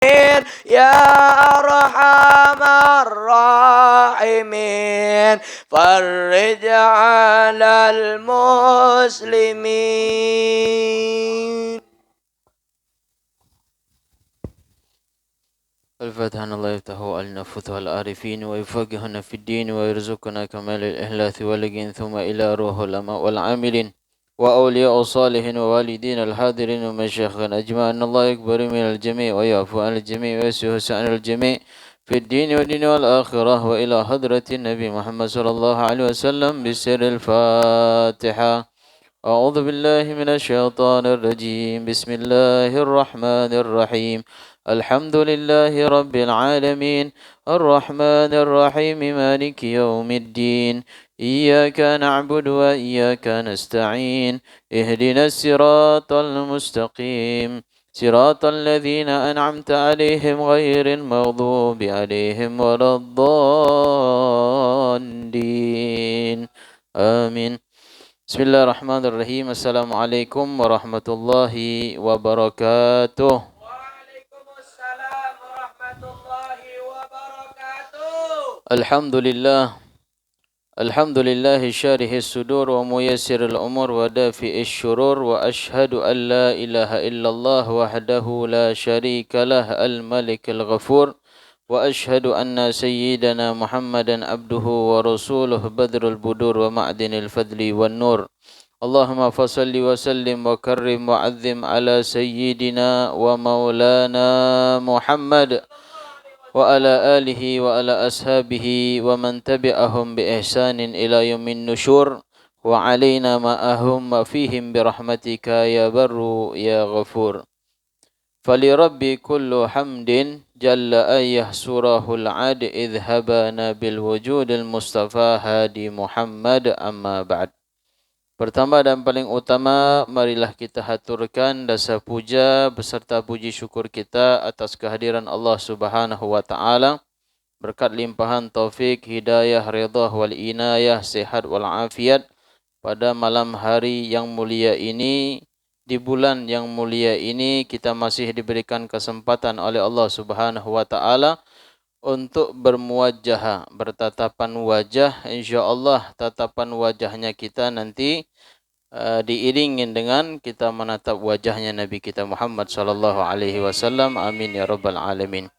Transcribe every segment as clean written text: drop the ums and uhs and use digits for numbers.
يا أرحم الراحمين فرج على المسلمين. الفاتحة الله يفتحه علينا فتح العارفين ويفقهنا في الدين ويرزقنا كمال الإخلاص واليقين ثم إلى روح العلماء والعاملين وأولياء الصالحين ووالدين الحاضرين ومشايخنا أجمعين. الله يكبر من الجميع ويعفو عن الجميع ويسهل عن الجميع في الدين والدين والآخرة وإلى حضرة النبي محمد صلى الله عليه وسلم بسر الفاتحة. أعوذ بالله من الشيطان الرجيم. بسم الله الرحمن الرحيم. الحمد لله رب العالمين الرحمن الرحيم مالك يوم الدين إياك نعبد وإياك نستعين اهدنا الصراط المستقيم صراط الذين أنعمت عليهم غير المغضوب عليهم ولا الضالين آمين. Bismillahirrahmanirrahim. Assalamualaikum warahmatullahi wabarakatuh. Waalaikumsalam warahmatullahi wabarakatuh. Alhamdulillahi syarihis sudur wa muyassiril umur wa dafi'is syurur wa ashhadu an la ilaha illallah wahdahu la syarika lah al-malikil ghafur wa ashhadu anna sayyidana Muhammadan abduhu wa rasuluh badrul budur wa ma'dinil fadli wan nur. Allahumma fasalli wa sallim wa karrim wa azzim ala sayyidina wa maulana Muhammad wa ala alihi wa ala ashabihi wa man tabi'ahum bi ihsanin ila yaumin nusyur wa alaina ma'ahum wa fihim bi rahmatika ya barru ya ghafur. فلربي كل حمد جل أن يحصره العد إذ هبانا بالوجود المصطفى هادي محمد أما بعد. Pertama dan paling utama, marilah kita haturkan dasa puja beserta puji syukur kita atas kehadiran Allah Subhanahu wa taala. Berkat limpahan taufik, hidayah, ridha wal inayah, sehat wal afiat pada malam hari yang mulia ini. Di bulan yang mulia ini kita masih diberikan kesempatan oleh Allah Subhanahu wa taala untuk bermuwajjah, bertatapan wajah. Insyaallah tatapan wajahnya kita nanti diiringin dengan kita menatap wajahnya Nabi kita Muhammad sallallahu alaihi wasallam. Amin ya rabbal alamin.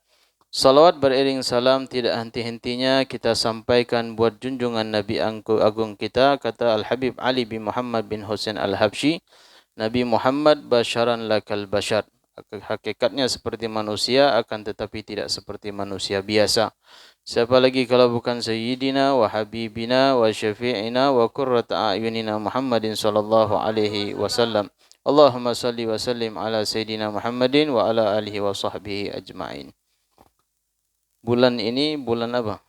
Salawat beriring salam tidak henti-hentinya kita sampaikan buat junjungan Nabi agung kita, kata Al-Habib Ali bin Muhammad bin Husain Al-Habsyi, Nabi Muhammad basyaran lakal basyar. Hakikatnya seperti manusia akan tetapi tidak seperti manusia biasa. Siapa lagi kalau bukan Sayyidina wa Habibina wa Syafi'ina wa Qurrata a'yunina Muhammadin sallallahu alaihi wasallam. Allahumma salli wa sallim ala Sayyidina Muhammadin wa ala alihi wa sahbihi ajma'in. Bulan ini bulan apa?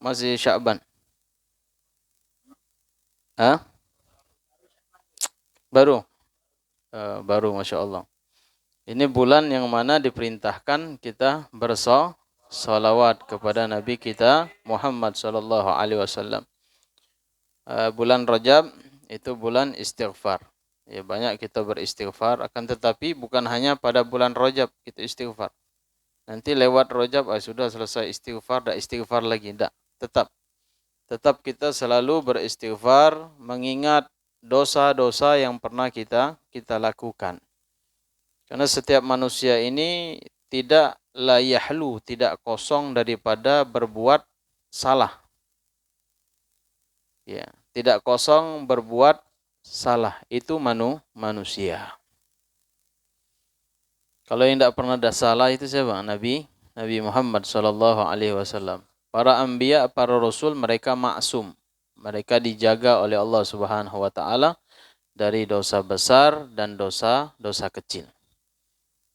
Masih Sya'ban. Hah? Baru? Baru, Masya Allah. Ini bulan yang mana diperintahkan kita bersolawat kepada Nabi kita Muhammad sallallahu alaihi wasallam. Bulan Rajab itu bulan istighfar. Ya, banyak kita beristighfar, akan tetapi bukan hanya pada bulan Rajab kita istighfar. Nanti lewat Rajab sudah selesai istighfar, dah istighfar lagi, tidak. Tetap kita selalu beristighfar, mengingat dosa-dosa yang pernah kita lakukan. Karena setiap manusia ini tidak la yahlu, tidak kosong daripada berbuat salah. Ya, tidak kosong berbuat salah. Itu manusia. Kalau yang tidak pernah ada salah itu siapa? Nabi Muhammad sallallahu alaihi wasallam. Para anbiya, para rasul, mereka maksum. Mereka dijaga oleh Allah Subhanahu wa taala dari dosa besar dan dosa kecil.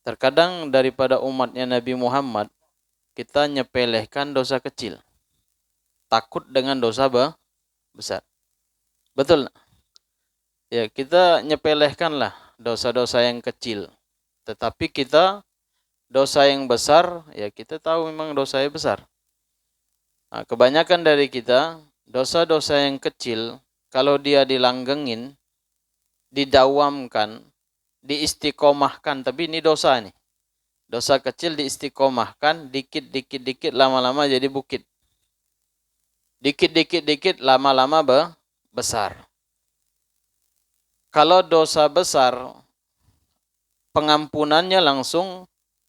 Terkadang daripada umatnya Nabi Muhammad kita nyepelehkan dosa kecil. Takut dengan dosa besar. Betul? Ya, kita nyepelehkanlah dosa-dosa yang kecil. Tetapi kita dosa yang besar, ya kita tahu memang dosa yang besar. Nah, kebanyakan dari kita dosa-dosa yang kecil, kalau dia dilanggengin, didawamkan, diistiqomahkan, tapi ini dosa nih. Dosa kecil diistiqomahkan, dikit, lama-lama jadi bukit. Dikit, lama-lama besar. Kalau dosa besar, pengampunannya langsung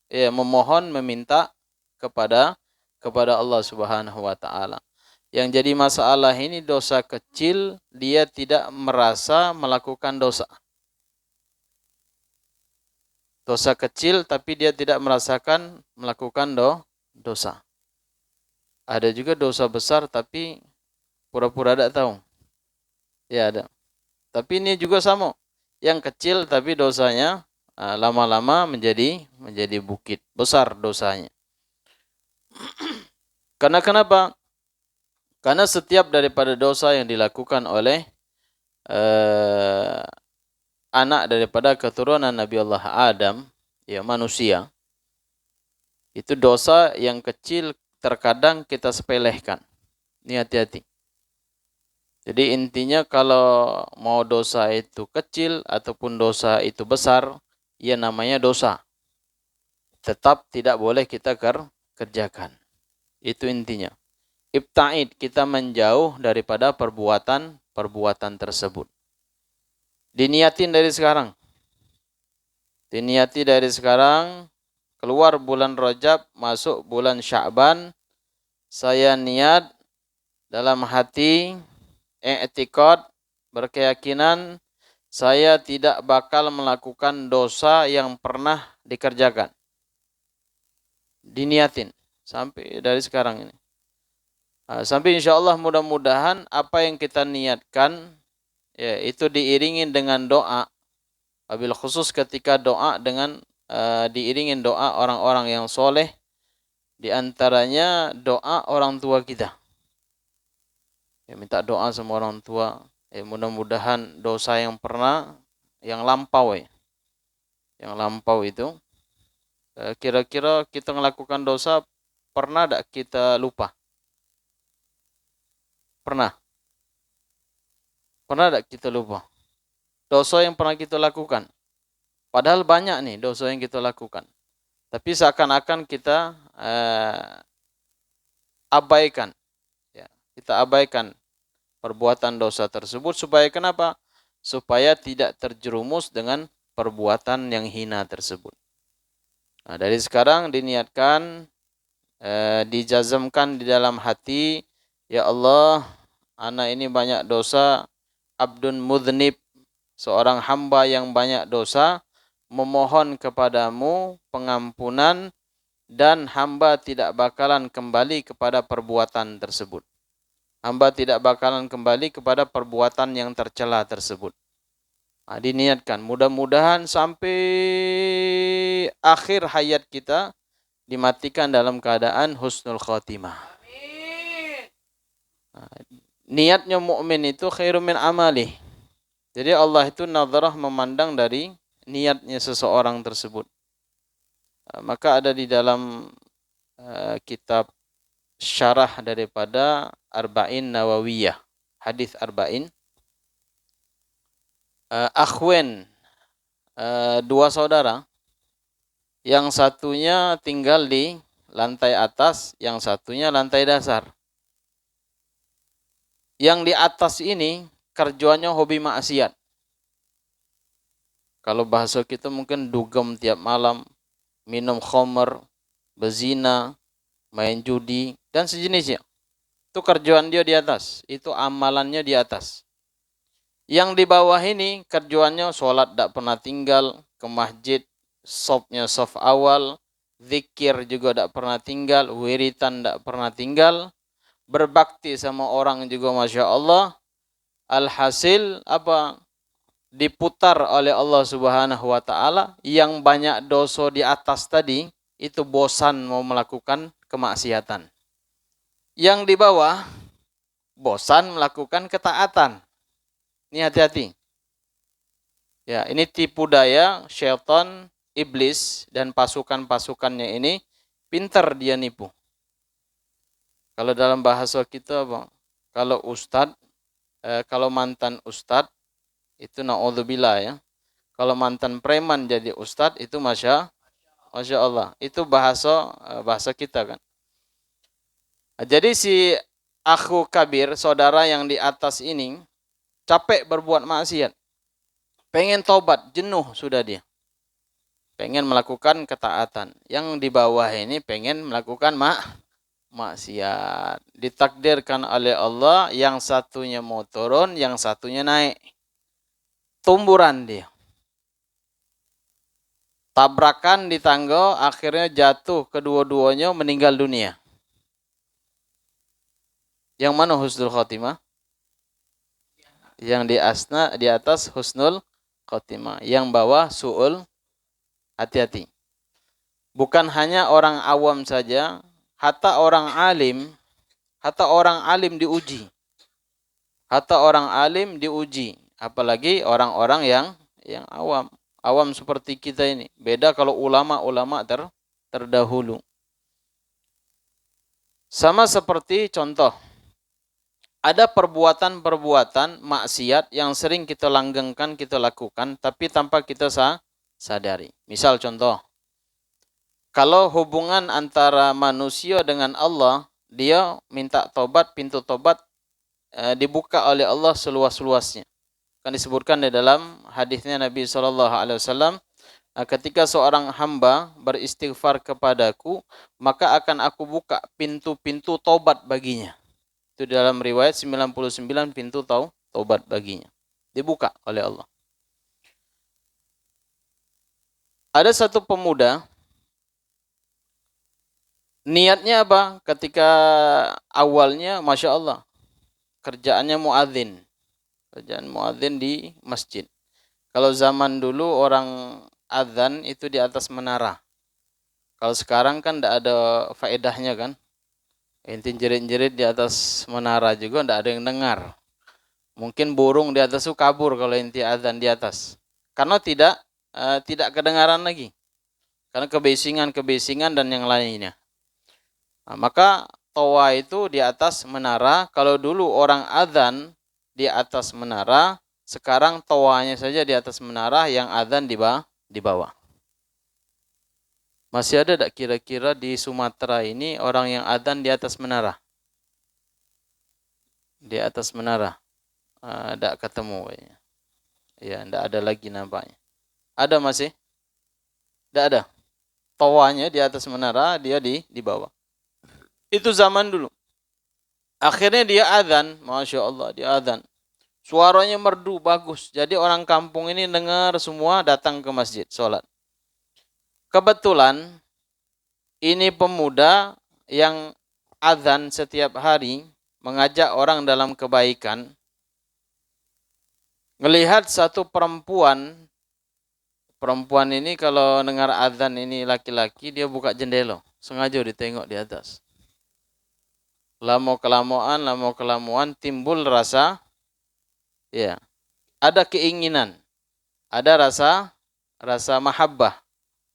memohon, meminta kepada Allah Subhanahu wa taala. Yang jadi masalah ini dosa kecil, dia tidak merasa melakukan dosa. Dosa kecil tapi dia tidak merasakan melakukan dosa. Ada juga dosa besar tapi pura-pura tidak tahu. Ya ada. Tapi ini juga sama. Yang kecil tapi dosanya lama-lama menjadi bukit. Besar dosanya. Karena kenapa? Karena setiap daripada dosa yang dilakukan oleh anak daripada keturunan Nabi Allah Adam, ya manusia, itu dosa yang kecil terkadang kita sepelehkan. Ini hati-hati. Jadi intinya kalau mau dosa itu kecil ataupun dosa itu besar, ya namanya dosa. Tetap tidak boleh kita kerjakan. Itu intinya. Ibta'id, kita menjauh daripada perbuatan tersebut. Diniatin dari sekarang. Diniati dari sekarang, keluar bulan Rajab, masuk bulan Sya'ban, saya niat dalam hati, i'tiqad, berkeyakinan, saya tidak bakal melakukan dosa yang pernah dikerjakan. Diniatin sampai dari sekarang ini. Sampai insya Allah mudah-mudahan apa yang kita niatkan ya itu diiringin dengan doa. Wabil khusus ketika doa dengan diiringin doa orang-orang yang soleh, di antaranya doa orang tua kita. Ya, minta doa sama orang tua. Mudah-mudahan dosa yang pernah, yang lampau yang lampau itu, kira-kira kita melakukan dosa pernah tak kita lupa? Pernah? Pernah tak kita lupa? Dosa yang pernah kita lakukan. Padahal banyak nih dosa yang kita lakukan. Tapi seakan-akan kita abaikan. Ya, kita abaikan perbuatan dosa tersebut. Supaya kenapa? Supaya tidak terjerumus dengan perbuatan yang hina tersebut. Nah, dari sekarang diniatkan, dijazamkan di dalam hati, ya Allah, ana ini banyak dosa, abdun mudhnib, seorang hamba yang banyak dosa, memohon kepadamu pengampunan dan hamba tidak bakalan kembali kepada perbuatan tersebut. Hamba tidak bakalan kembali kepada perbuatan yang tercela tersebut. Nah, diniatkan, mudah-mudahan sampai akhir hayat kita dimatikan dalam keadaan husnul khotimah. Amin. Nah, niatnya mukmin itu khairum min amalih. Jadi Allah itu nazarah, memandang dari niatnya seseorang tersebut. Maka ada di dalam kitab syarah daripada Arba'in Nawawiyah, hadis Arba'in, akhwen, dua saudara, yang satunya tinggal di lantai atas, yang satunya lantai dasar. Yang di atas ini kerjanya hobi maksiat. Kalau bahasa kita mungkin dugem tiap malam, minum khamr, bezina, main judi, dan sejenisnya. Itu kerjaan dia di atas. Itu amalannya di atas. Yang di bawah ini kerjaannya sholat tak pernah tinggal, ke masjid, sofnya sof awal, zikir juga tak pernah tinggal, wiritan tak pernah tinggal, berbakti sama orang juga Masya Allah. Alhasil apa? Diputar oleh Allah Subhanahu wa taala, yang banyak dosa di atas tadi itu bosan mau melakukan kemaksiatan. Yang di bawah bosan melakukan ketaatan. Ini hati-hati. Ya, ini tipu daya syaitan, iblis dan pasukan-pasukannya ini, pintar dia nipu. Kalau dalam bahasa kita apa? Kalau ustadz, kalau mantan ustadz itu naudzubillah ya. Kalau mantan preman jadi ustadz itu Masya Masya Allah. Itu bahasa kita kan. Jadi si akhu kabir, saudara yang di atas ini, capek berbuat maksiat. Pengen tobat, jenuh sudah dia. Pengen melakukan ketaatan. Yang di bawah ini pengen melakukan maksiat. Ditakdirkan oleh Allah, yang satunya mau turun, yang satunya naik. Tumburan dia. Tabrakan di tangga, akhirnya jatuh kedua-duanya meninggal dunia. Yang mana husnul khotimah? Yang di atas husnul khotimah. Yang bawah su'ul hati-hati. Bukan hanya orang awam saja, hatta orang alim diuji. Hatta orang alim diuji, apalagi orang-orang yang awam. Awam seperti kita ini. Beda kalau ulama-ulama terdahulu. Sama seperti contoh. Ada perbuatan-perbuatan maksiat yang sering kita langgengkan, kita lakukan, tapi tanpa kita sadari. Misal contoh. Kalau hubungan antara manusia dengan Allah, dia minta tobat, pintu tobat dibuka oleh Allah seluas-luasnya. Kan disebutkan di dalam hadisnya Nabi SAW, ketika seorang hamba beristighfar kepadaku, maka akan aku buka pintu-pintu tobat baginya. Itu dalam riwayat 99 pintu tobat baginya. Dibuka oleh Allah. Ada satu pemuda, niatnya apa? Ketika awalnya, Masya Allah, kerjaannya muadzin. Kerjaan muadzin di masjid. Kalau zaman dulu orang adzan itu di atas menara. Kalau sekarang kan tidak ada faedahnya kan. Inti jerit-jerit di atas menara juga tidak ada yang dengar. Mungkin burung di atas itu kabur kalau inti adzan di atas. Karena tidak kedengaran lagi. Karena kebisingan dan yang lainnya. Nah, maka toa itu di atas menara. Kalau dulu orang adzan di atas menara, sekarang toanya saja di atas menara, yang adzan di bawah. Masih ada tak kira-kira di Sumatera ini orang yang adzan di atas menara? Di atas menara. Tak ketemu. Ya, tidak ada lagi nampaknya. Ada masih? Tidak ada. Toanya di atas menara, dia di bawah. Itu zaman dulu. Akhirnya dia adzan, Masya Allah, dia adzan. Suaranya merdu, bagus. Jadi orang kampung ini dengar semua, datang ke masjid, sholat. Kebetulan, ini pemuda yang adzan setiap hari, mengajak orang dalam kebaikan. Ngelihat satu perempuan ini kalau dengar adzan ini laki-laki, dia buka jendela. Sengaja ditengok di atas. Lama-kelamaan timbul rasa, ya, ada keinginan, ada rasa mahabbah,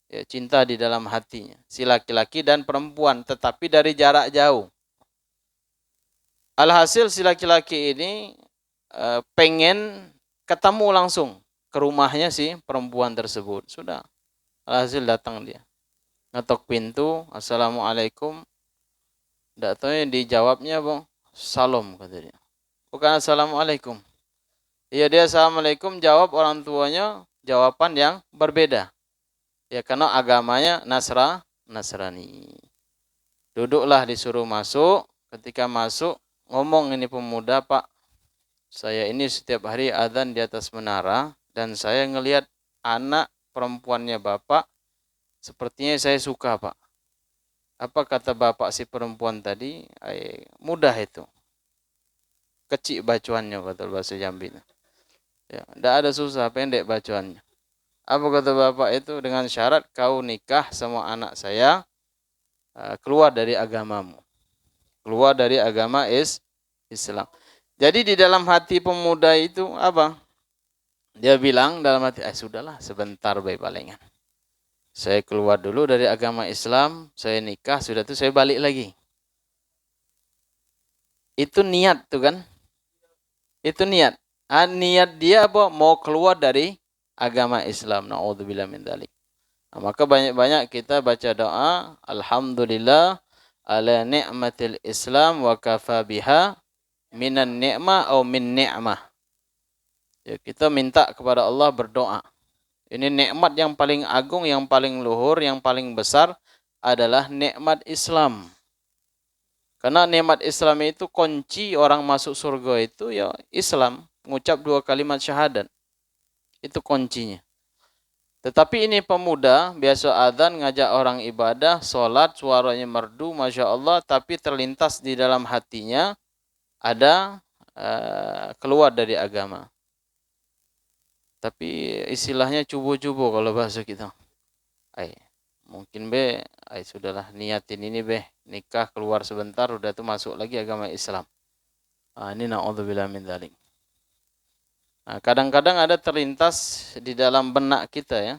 ya, cinta di dalam hatinya, si laki-laki dan perempuan, tetapi dari jarak jauh. Alhasil si laki-laki ini pengen ketemu langsung ke rumahnya si perempuan tersebut. Sudah, alhasil datang dia, ngetok pintu, Assalamualaikum. Tidak tahu yang dijawabnya, bang, salam, kata dia. Bukan Assalamualaikum. Iya, dia Assalamualaikum, jawab orang tuanya jawaban yang berbeda. Ya, karena agamanya Nasrani. Duduklah, disuruh masuk. Ketika masuk, ngomong ini pemuda, Pak, saya ini setiap hari adzan di atas menara, dan saya ngelihat anak perempuannya Bapak, sepertinya saya suka, Pak. Apa kata bapak si perempuan tadi? Mudah itu. Kecil bacuannya, kata bahasa Jambi. Ya, tidak ada susah, pendek bacuannya. Apa kata bapak itu? Dengan syarat kau nikah sama anak saya, keluar dari agamamu. Keluar dari agama Islam. Jadi di dalam hati pemuda itu apa? Dia bilang dalam hati, sudahlah, sebentar baik palingan. Saya keluar dulu dari agama Islam, saya nikah, sudah itu saya balik lagi. Itu niat tuh kan? Itu niat. Niat dia apa? Mau keluar dari agama Islam. Na'udzubillah min dzalik. Nah, maka banyak-banyak kita baca doa, alhamdulillah ala ni'matil Islam wa kafa biha minan ni'mah atau min ni'mah. Ya, kita minta kepada Allah berdoa. Ini nikmat yang paling agung, yang paling luhur, yang paling besar adalah nikmat Islam. Karena nikmat Islam itu kunci orang masuk surga itu ya Islam, mengucap 2 kalimat syahadat. Itu kuncinya. Tetapi ini pemuda biasa adzan ngajak orang ibadah, sholat, suaranya merdu, Masya Allah, tapi terlintas di dalam hatinya ada keluar dari agama. Tapi istilahnya cubu-cubu kalau bahasa kita. Mungkin sudahlah niatin ini nikah keluar sebentar udah tuh masuk lagi agama Islam. Ini na'udzubillah min dzalik. Kadang-kadang ada terlintas di dalam benak kita ya.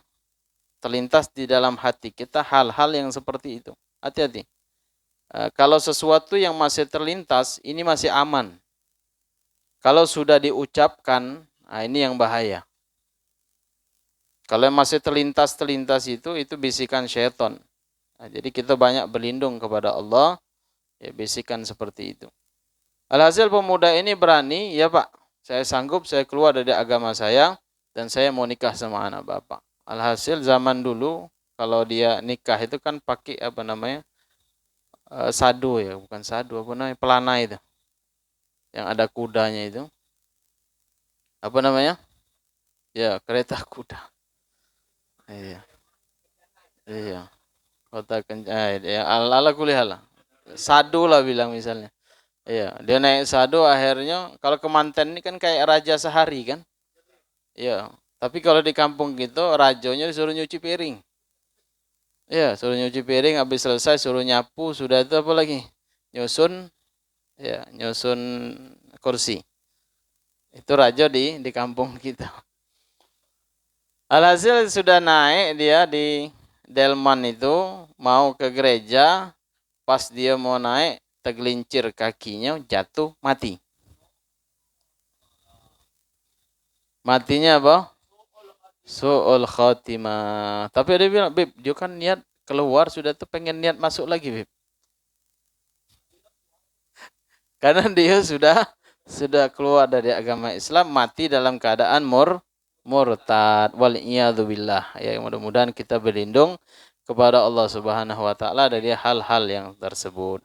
Terlintas di dalam hati kita hal-hal yang seperti itu. Hati-hati. Kalau sesuatu yang masih terlintas ini masih aman. Kalau sudah diucapkan, ini yang bahaya. Kalau masih terlintas itu bisikan syaitan. Jadi kita banyak berlindung kepada Allah, ya bisikan seperti itu. Alhasil pemuda ini berani, ya Pak, saya sanggup, saya keluar dari agama saya, dan saya mau nikah sama anak Bapak. Alhasil zaman dulu, kalau dia nikah itu kan pakai sado ya, bukan sado, pelana itu. Yang ada kudanya itu. Ya, kereta kuda. Iya. Kota Kencana. Ya, ala kuliah. Sado lah bilang misalnya. Iya, dia naik sado akhirnya kalau kemanten ini kan kayak raja sehari kan. Iya, tapi kalau di kampung gitu rajonya disuruh nyuci piring. Iya, suruh nyuci piring habis selesai suruh nyapu, sudah itu apa lagi? Nyusun kursi. Itu raja di kampung kita. Alhasil sudah naik dia di delman itu mau ke gereja, pas dia mau naik tergelincir kakinya, jatuh, mati. Matinya apa? Su'ul khatimah. Tapi dia bilang, Bib, dia kan niat keluar, sudah tuh pengen niat masuk lagi, Bib. Karena dia sudah keluar dari agama Islam, mati dalam keadaan murtad. Wal'iyadzubillah. Ya, mudah-mudahan kita berlindung kepada Allah Subhanahu wa taala dari hal-hal yang tersebut.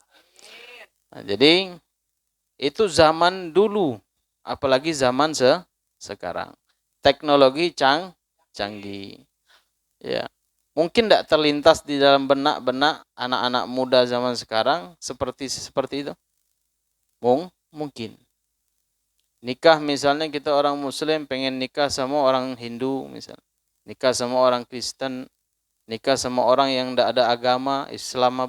Nah, jadi itu zaman dulu, apalagi zaman sekarang. Teknologi canggih. Ya. Mungkin tidak terlintas di dalam benak-benak anak-anak muda zaman sekarang seperti itu. Mungkin. Nikah misalnya kita orang Muslim pengen nikah sama orang Hindu misalnya. Nikah sama orang Kristen, nikah sama orang yang tidak ada agama, Islam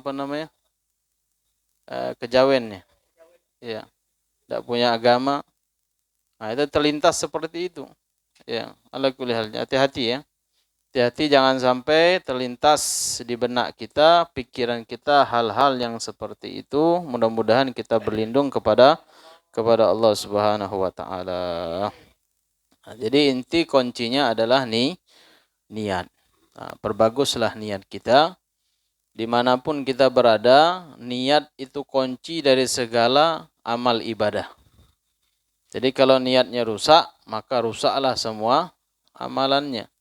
kejawennya. Ya. Tidak punya agama. Nah, itu terlintas seperti itu. Ya, ala kulli hal, hati-hati ya. Hati-hati jangan sampai terlintas di benak kita, pikiran kita hal-hal yang seperti itu. Mudah-mudahan kita berlindung kepada Allah Subhanahu wa taala. Nah, jadi inti kuncinya adalah niat. Nah, perbaguslah niat kita. Dimanapun kita berada, niat itu kunci dari segala amal ibadah. Jadi kalau niatnya rusak, maka rusaklah semua amalannya.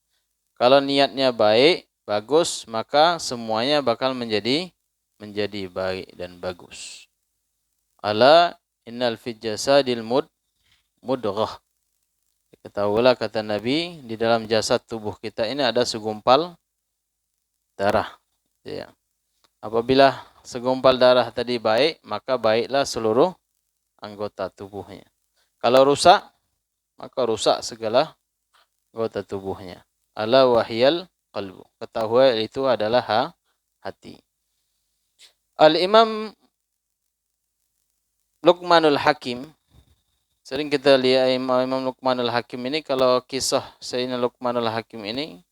Kalau niatnya baik, bagus, maka semuanya bakal menjadi baik dan bagus. Ala innal fil jasadil mudghah. Ketahuilah kata Nabi, di dalam jasad tubuh kita ini ada segumpal darah. Ya. Apabila segumpal darah tadi baik, maka baiklah seluruh anggota tubuhnya. Kalau rusak, maka rusak segala anggota tubuhnya. Ala wahyal qalbu. Ketahui itu adalah hati. Al-Imam Luqmanul Hakim, sering kita lihat Imam Luqmanul Hakim ini, kalau kisah Sayyidina Luqmanul Hakim ini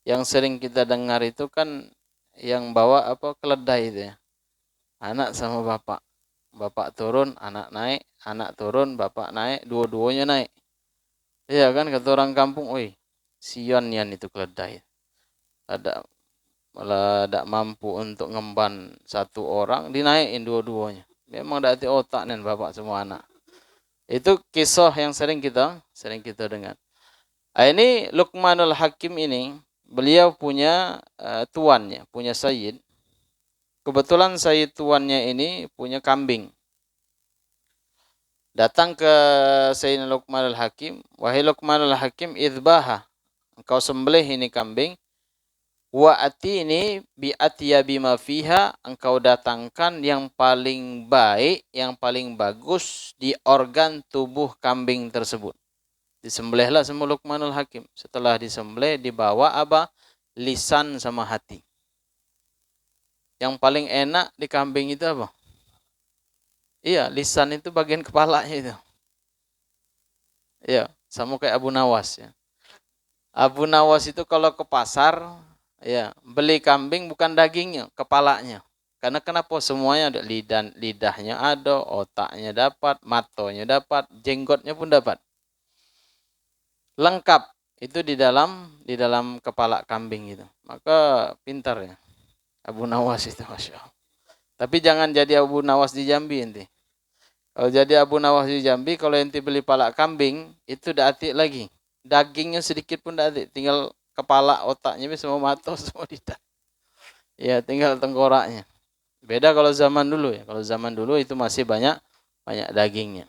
yang sering kita dengar itu kan yang bawa keledai itu ya. Anak sama bapak. Bapak turun, anak naik, anak turun, bapak naik, dua-duanya naik. Iya kan, kata orang kampung, "Woi, Sion itu keledai." Ada malah tidak mampu untuk ngemban satu orang, dinaikin dua-duanya. Memang tidak ada otak nih bapak semua anak. Itu kisah yang sering kita dengar. Ini Luqmanul Hakim ini, beliau punya tuannya, punya sayyid. Kebetulan sayyid tuannya ini punya kambing. Datang ke Sayyidina Luqmanul Hakim, wahai Luqmanul Hakim, idbaha, engkau sembelih ini kambing. Wa atini bi atyabi ma fiha, engkau datangkan yang paling baik, yang paling bagus di organ tubuh kambing tersebut. Disembelihlah sama Luqmanul Hakim. Setelah disembelih dibawa apa? Lisan sama hati. Yang paling enak di kambing itu apa? Iya, lisan itu bagian kepalanya itu. Iya, sama kayak Abu Nawas ya. Abu Nawas itu kalau ke pasar, ya, beli kambing bukan dagingnya, kepalanya. Karena kenapa? Semuanya ada, lidahnya ada, otaknya dapat, matanya dapat, jenggotnya pun dapat. Lengkap itu di dalam kepala kambing itu. Maka pintar ya Abu Nawas itu, Masya Allah. Tapi jangan jadi Abu Nawas di Jambi ente. Kalau jadi Abu Nawas di Jambi, kalau ente beli palak kambing, itu tidak atik lagi. Dagingnya sedikit pun tidak atik. Tinggal kepala, otaknya, semua mata, semua lidah. Ya, tinggal tengkoraknya. Beda kalau zaman dulu ya. Kalau zaman dulu itu masih banyak dagingnya.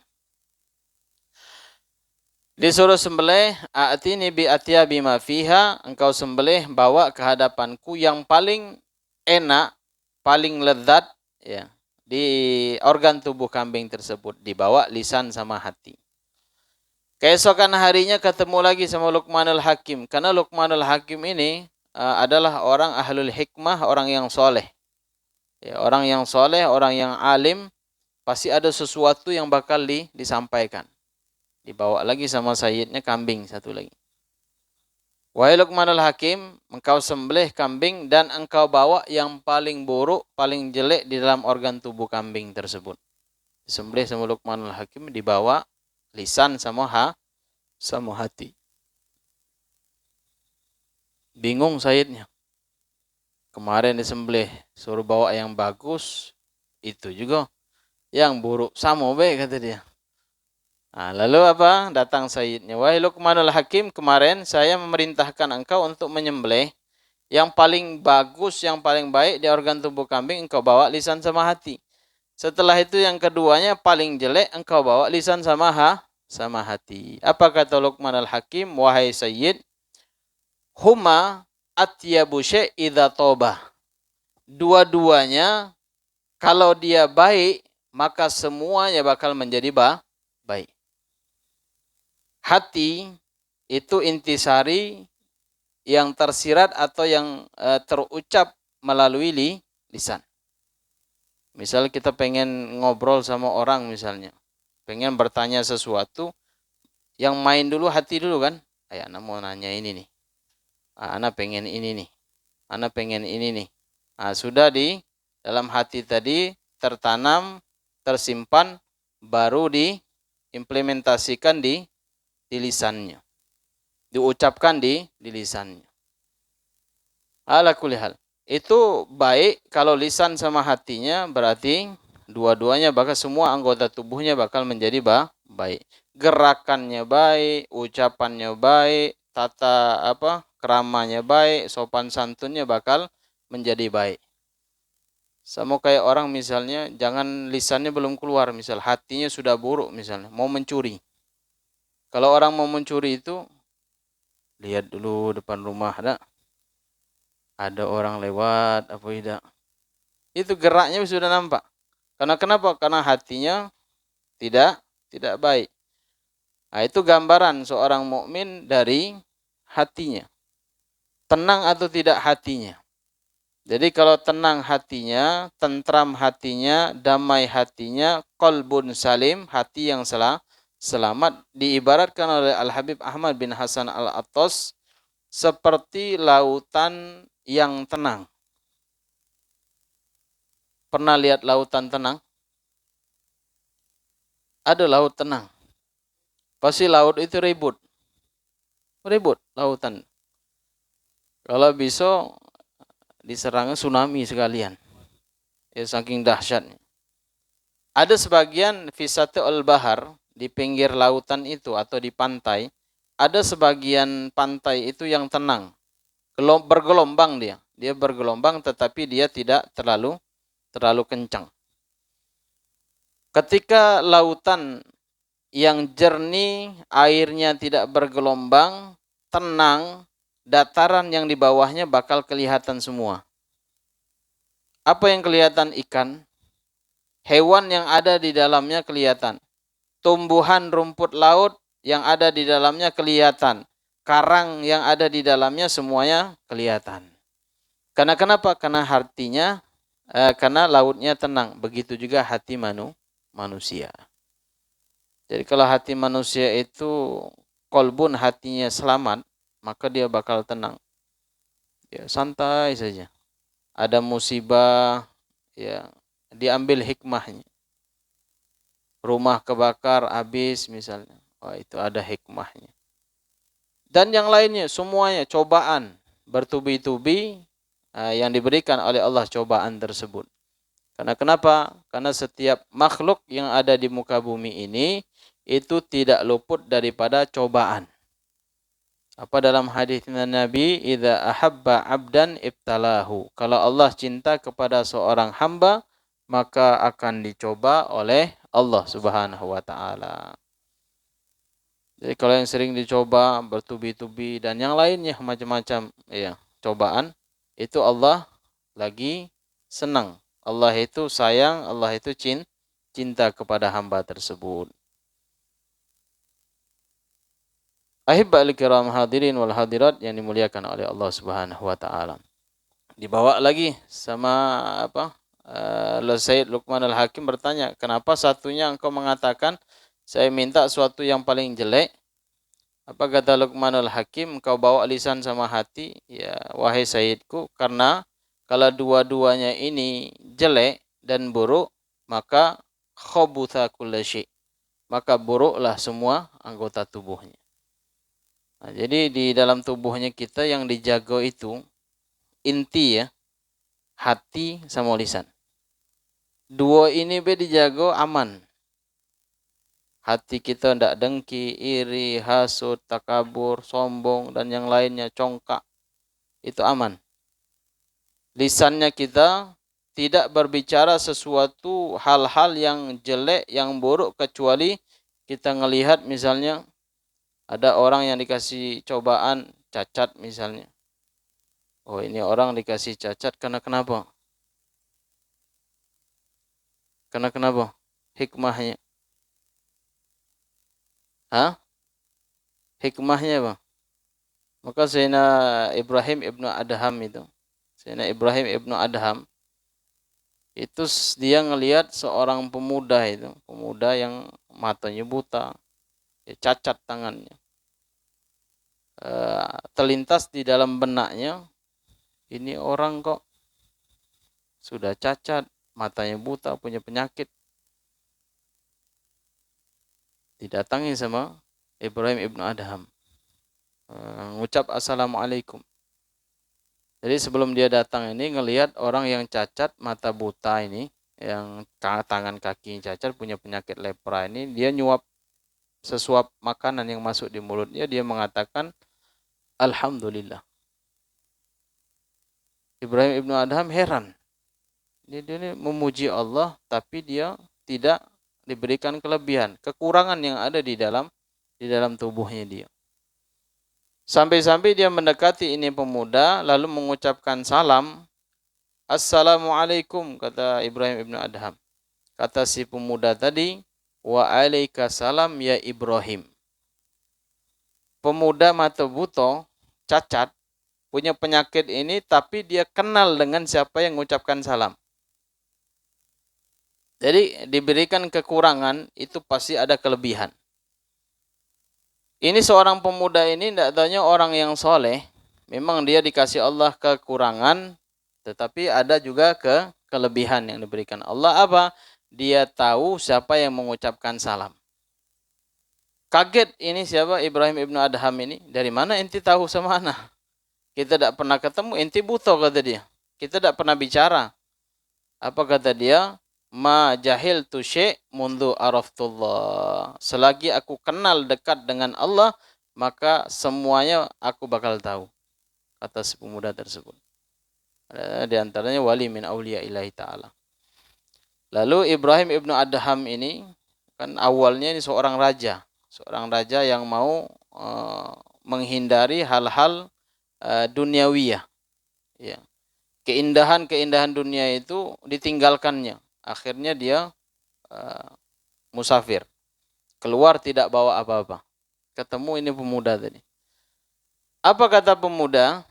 Disuruh sembelih, a'tini bi atyabi ma fiha, engkau sembelih bawa ke hadapanku yang paling enak, paling lezat ya, di organ tubuh kambing tersebut, dibawa lisan sama hati. Keesokan harinya ketemu lagi sama Luqmanul Hakim, karena Luqmanul Hakim ini adalah orang ahlul hikmah, orang yang soleh. Ya, orang yang soleh, orang yang alim, pasti ada sesuatu yang bakal disampaikan. Dibawa lagi sama sayyidnya kambing satu lagi. Wahai Luqmanul Hakim, engkau sembelih kambing dan engkau bawa yang paling buruk, paling jelek di dalam organ tubuh kambing tersebut. Disembelih sama Luqmanul Hakim, dibawa lisan sama hati. Bingung sayyidnya. Kemarin disembelih, suruh bawa yang bagus, itu juga yang buruk. Sama be, kata dia. Nah, lalu apa? Datang sayyidnya. Wahai Luqmanul Hakim, kemarin saya memerintahkan engkau untuk menyembelih yang paling bagus, yang paling baik di organ tubuh kambing, engkau bawa lisan sama hati. Setelah itu yang keduanya paling jelek, engkau bawa lisan sama hati. Apa kata Luqmanul Hakim? Wahai sayyid, huma atyabu syai' idza toba. Dua-duanya kalau dia baik, maka semuanya bakal menjadi baik. Hati itu intisari yang tersirat atau yang terucap melalui lisan. Misal kita pengen ngobrol sama orang misalnya, pengen bertanya sesuatu, yang main dulu hati dulu kan. Anak mau nanya ini nih. Anak pengen ini nih. Anak pengen ini nih. Sudah di dalam hati tadi tertanam, tersimpan, baru diimplementasikan di lisannya. Diucapkan di lisannya. Ala kulli hal. Itu baik kalau lisan sama hatinya, berarti dua-duanya bakal, semua anggota tubuhnya bakal menjadi baik. Gerakannya baik, ucapannya baik, tata keramanya baik, sopan santunnya bakal menjadi baik. Sama kayak orang misalnya, jangan lisannya belum keluar, misal hatinya sudah buruk misalnya, mau mencuri. Kalau orang mau mencuri itu, lihat dulu depan rumah ada orang lewat apa tidak. Itu geraknya sudah nampak. Karena kenapa? Karena hatinya tidak baik. Itu gambaran seorang mukmin dari hatinya. Tenang atau tidak hatinya. Jadi kalau tenang hatinya, tentram hatinya, damai hatinya, qalbun salim, hati yang selamat, diibaratkan oleh Al-Habib Ahmad bin Hasan Al-Attas seperti lautan yang tenang. Pernah lihat lautan tenang? Ada laut tenang. Pasti laut itu ribut lautan. Kalau bisa diserang tsunami sekalian. Ya, saking dahsyatnya. Ada sebagian fisatul bahar di pinggir lautan itu atau di pantai, ada sebagian pantai itu yang tenang. Bergelombang dia. Dia bergelombang tetapi dia tidak terlalu kencang. Ketika lautan yang jernih, airnya tidak bergelombang, tenang, dataran yang di bawahnya bakal kelihatan semua. Apa yang kelihatan? Ikan. Hewan yang ada di dalamnya kelihatan. Tumbuhan rumput laut yang ada di dalamnya kelihatan. Karang yang ada di dalamnya semuanya kelihatan. Karena kenapa? Karena lautnya tenang. Begitu juga hati manusia. Jadi kalau hati manusia itu kolbun, hatinya selamat, maka dia bakal tenang. Ya, santai saja. Ada musibah, ya diambil hikmahnya. Rumah kebakar habis misalnya. Wah, itu ada hikmahnya. Dan yang lainnya semuanya cobaan bertubi-tubi yang diberikan oleh Allah cobaan tersebut. Karena kenapa? Karena setiap makhluk yang ada di muka bumi ini itu tidak luput daripada cobaan. Apa dalam hadis Nabi, "Idza ahabba 'abdan ibtalahu." Kalau Allah cinta kepada seorang hamba, maka akan dicoba oleh Allah Subhanahu wa taala. Jadi kalau yang sering dicoba bertubi-tubi dan yang lainnya macam-macam ya, cobaan, itu Allah lagi senang. Allah itu sayang, Allah itu cinta kepada hamba tersebut. Ahibba'il kiram hadirin wal hadirat yang dimuliakan oleh Allah Subhanahu wa taala. Dibawa lagi sama Sayyid Luqman Al-Hakim bertanya, "Kenapa satunya engkau mengatakan saya minta suatu yang paling jelek?" Apa kata Luqman Al-Hakim, "Engkau bawa lisan sama hati, ya wahai Sayyidku, karena kalau dua-duanya ini jelek dan buruk, maka khabutha kulli syai'. Maka buruklah semua anggota tubuhnya." Nah, jadi di dalam tubuhnya kita yang dijaga itu inti ya, hati sama lisan. Dua ini dijaga aman. Hati kita tidak dengki, iri, hasut, takabur, sombong dan yang lainnya, congkak. Itu aman. Lisannya kita tidak berbicara sesuatu hal-hal yang jelek, yang buruk, kecuali kita ngelihat misalnya ada orang yang dikasih cobaan cacat misalnya. Oh, ini orang dikasih cacat karena kenapa? Karena kenapa? Hikmahnya. Hikmahnya apa? Maka Sayyidina Ibrahim ibnu Adham itu. Sayyidina Ibrahim ibnu Adham. Itu dia ngelihat seorang pemuda itu. Pemuda yang matanya buta. Ya, cacat tangannya. Terlintas di dalam benaknya, ini orang kok sudah cacat, matanya buta, punya penyakit. Didatangi sama Ibrahim ibnu Adham. Ngucap assalamualaikum. Jadi sebelum dia datang ini ngelihat orang yang cacat, mata buta ini, yang tangan kaki cacat, punya penyakit lepra ini, dia nyuap sesuap makanan yang masuk di mulutnya, dia mengatakan alhamdulillah. Ibrahim ibnu Adham heran. Dia ini memuji Allah, tapi dia tidak diberikan kelebihan, kekurangan yang ada di dalam tubuhnya dia. Sampai-sampai dia mendekati ini pemuda, lalu mengucapkan salam. Assalamualaikum, kata Ibrahim ibnu Adham. Kata si pemuda tadi, waalaikumsalam ya Ibrahim. Pemuda mata buta, cacat, punya penyakit ini, tapi dia kenal dengan siapa yang mengucapkan salam. Jadi diberikan kekurangan, itu pasti ada kelebihan. Ini seorang pemuda ini tidak tanya orang yang soleh. Memang dia dikasih Allah kekurangan, tetapi ada juga kelebihan yang diberikan Allah. Apa? Dia tahu siapa yang mengucapkan salam. Kaget ini siapa? Ibrahim ibnu Adham ini. Dari mana enti tahu sama ana? Kita tidak pernah ketemu, enti buta kata dia. kita tidak pernah bicara. Apa kata dia? Ma jahiltu syai' mundu araftullah. Selagi aku kenal dekat dengan Allah, maka semuanya aku bakal tahu. Kata si pemuda tersebut. Di antaranya wali min awliya ilahi ta'ala. Lalu Ibrahim ibnu Adham ini, kan awalnya ini seorang raja. Seorang raja yang mau menghindari hal-hal duniawiyah. Ya. Keindahan-keindahan dunia itu ditinggalkannya. Akhirnya dia musafir. Keluar tidak bawa apa-apa. Ketemu ini pemuda tadi. Apa kata pemuda?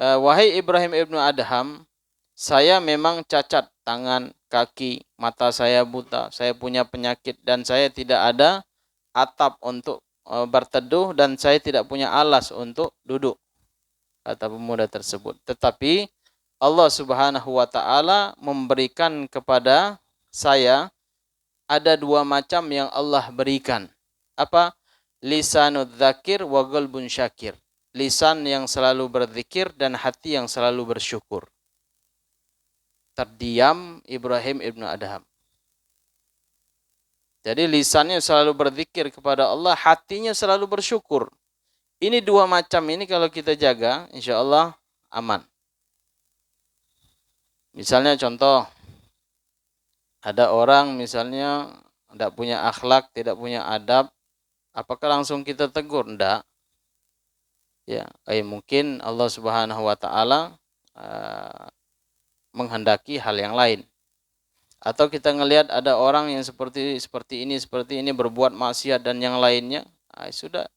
Wahai Ibrahim ibnu Adham, saya memang cacat tangan, kaki, mata saya buta, saya punya penyakit dan saya tidak ada atap untuk berteduh dan saya tidak punya alas untuk duduk. Kata pemuda tersebut. Tetapi Allah Subhanahu wa taala memberikan kepada saya ada dua macam yang Allah berikan. Apa? Lisanud dzakir wa qalbun syakir. Lisan yang selalu berzikir dan hati yang selalu bersyukur. Terdiam Ibrahim ibnu Adham. Jadi lisannya selalu berzikir kepada Allah, hatinya selalu bersyukur. Ini dua macam ini kalau kita jaga, insya Allah aman. Misalnya contoh, ada orang misalnya tidak punya akhlak, tidak punya adab, apakah langsung kita tegur? Tidak. Ya, mungkin Allah Subhanahu wa taala menghendaki hal yang lain. Atau kita ngelihat ada orang yang seperti ini berbuat maksiat dan yang lainnya, sudah.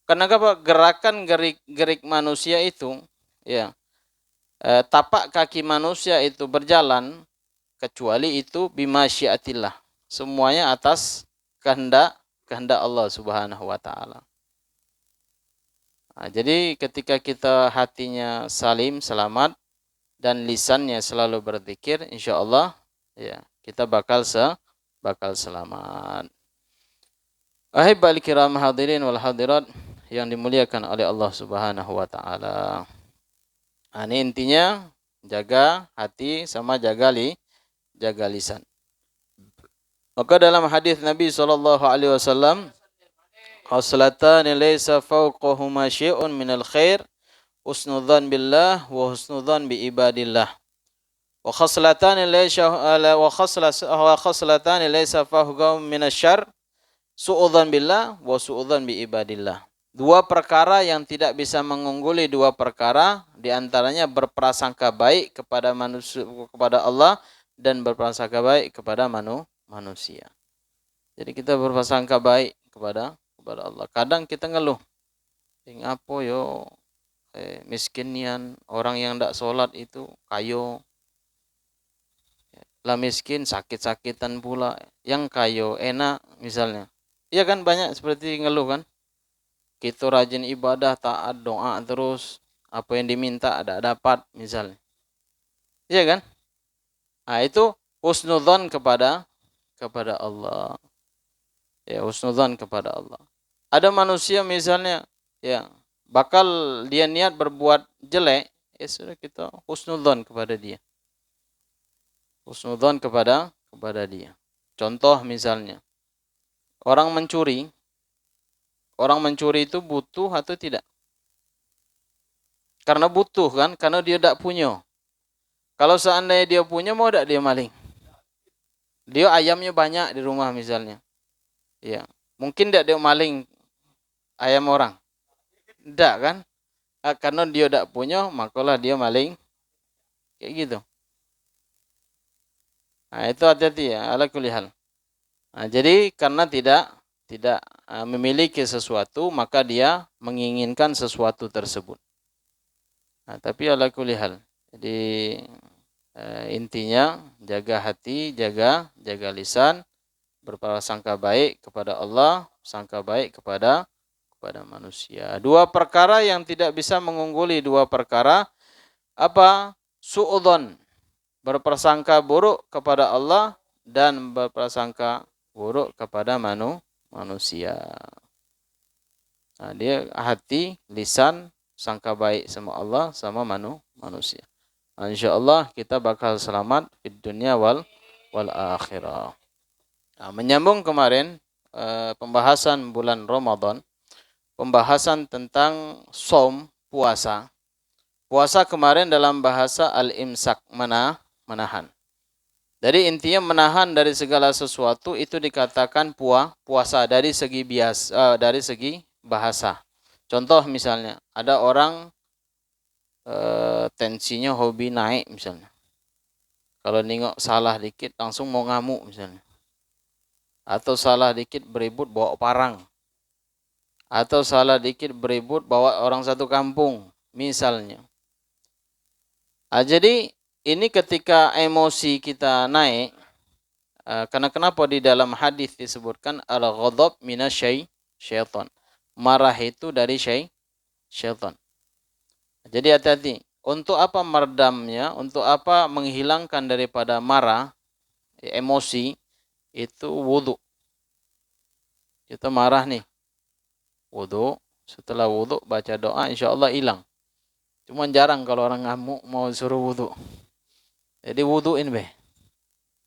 Kenapa gerakan gerik manusia itu, ya, tapak kaki manusia itu berjalan, kecuali itu bimasyiatillah. Semuanya atas kehendak Allah Subhanahu wa taala. Jadi ketika kita hatinya salim, selamat dan lisannya selalu berzikir, insyaallah ya, kita bakal selamat. Ahibal kiram hadirin wal hadirat yang dimuliakan oleh Allah Subhanahu wa taala. Ini intinya jaga hati sama jaga lisan. Maka dalam hadis Nabi sallallahu alaihi wasallam, khaslatan laysa fawqahuma syai'un minal khair, husnudzan billah wa husnudzan bi ibadillah. Wa khaslatan laysa fawqahuma minasyarr, su'udzan billah wa su'udzan bi ibadillah. Dua perkara yang tidak bisa mengungguli dua perkara, diantaranya berprasangka baik kepada manusia, kepada Allah, dan berprasangka baik kepada manusia. Jadi kita berprasangka baik kepada Allah. Kadang kita ngeluh, ngapo yo miskinian, orang yang tidak sholat itu kayo, lah miskin sakit-sakitan pula, yang kayo enak misalnya. Iya kan, banyak seperti ngeluh kan. Kita rajin ibadah, taat, doa terus, apa yang diminta ada dapat misalnya. Iya kan? Itu husnudzon kepada Allah. Ya, husnudzon kepada Allah. Ada manusia misalnya, ya, bakal dia niat berbuat jelek, ya sudah, kita husnudzon kepada dia. Husnudzon kepada dia. Contoh misalnya, orang mencuri itu butuh atau tidak? Karena butuh kan, karena dia tidak punya. Kalau seandainya dia punya, mau tidak dia maling? Dia ayamnya banyak di rumah misalnya. Ya, mungkin tidak dia maling ayam orang? Tidak kan? Karena dia tidak punya, makalah dia maling. Kayak gitu. Itu hati-hati ya, ala kulli hal. Jadi karena tidak memiliki sesuatu, maka dia menginginkan sesuatu tersebut. Tapi ala kulli hal. Jadi intinya jaga hati, jaga lisan, berprasangka baik kepada Allah, sangka baik kepada manusia. Dua perkara yang tidak bisa mengungguli dua perkara, apa? Su'udzon, berprasangka buruk kepada Allah dan berprasangka buruk kepada manusia. Dia hati, lisan, sangka baik sama Allah sama manusia. insyaallah kita bakal selamat di dunia wal akhirah. Nah, menyambung kemarin pembahasan bulan Ramadan, pembahasan tentang som, puasa. Puasa kemarin dalam bahasa al-imsak, menahan. Jadi intinya menahan dari segala sesuatu itu dikatakan puasa dari segi dari segi bahasa. Contoh misalnya, ada orang tensinya hobi naik misalnya. Kalau nengok salah dikit langsung mau ngamuk misalnya. Atau salah dikit beribut bawa parang. Atau salah dikit beribut bawa orang satu kampung misalnya. Jadi ini ketika emosi kita naik, karena kenapa di dalam hadis disebutkan al-ghadab syaitan. Marah itu dari syaitan. Jadi hati-hati. Untuk apa meredamnya? Untuk apa menghilangkan daripada marah, emosi, itu wudu. Kita marah nih. Wudu. Setelah wudu baca doa, insya Allah hilang. Cuman jarang kalau orang ngamuk mau suruh wudu. Jadi wuduin be.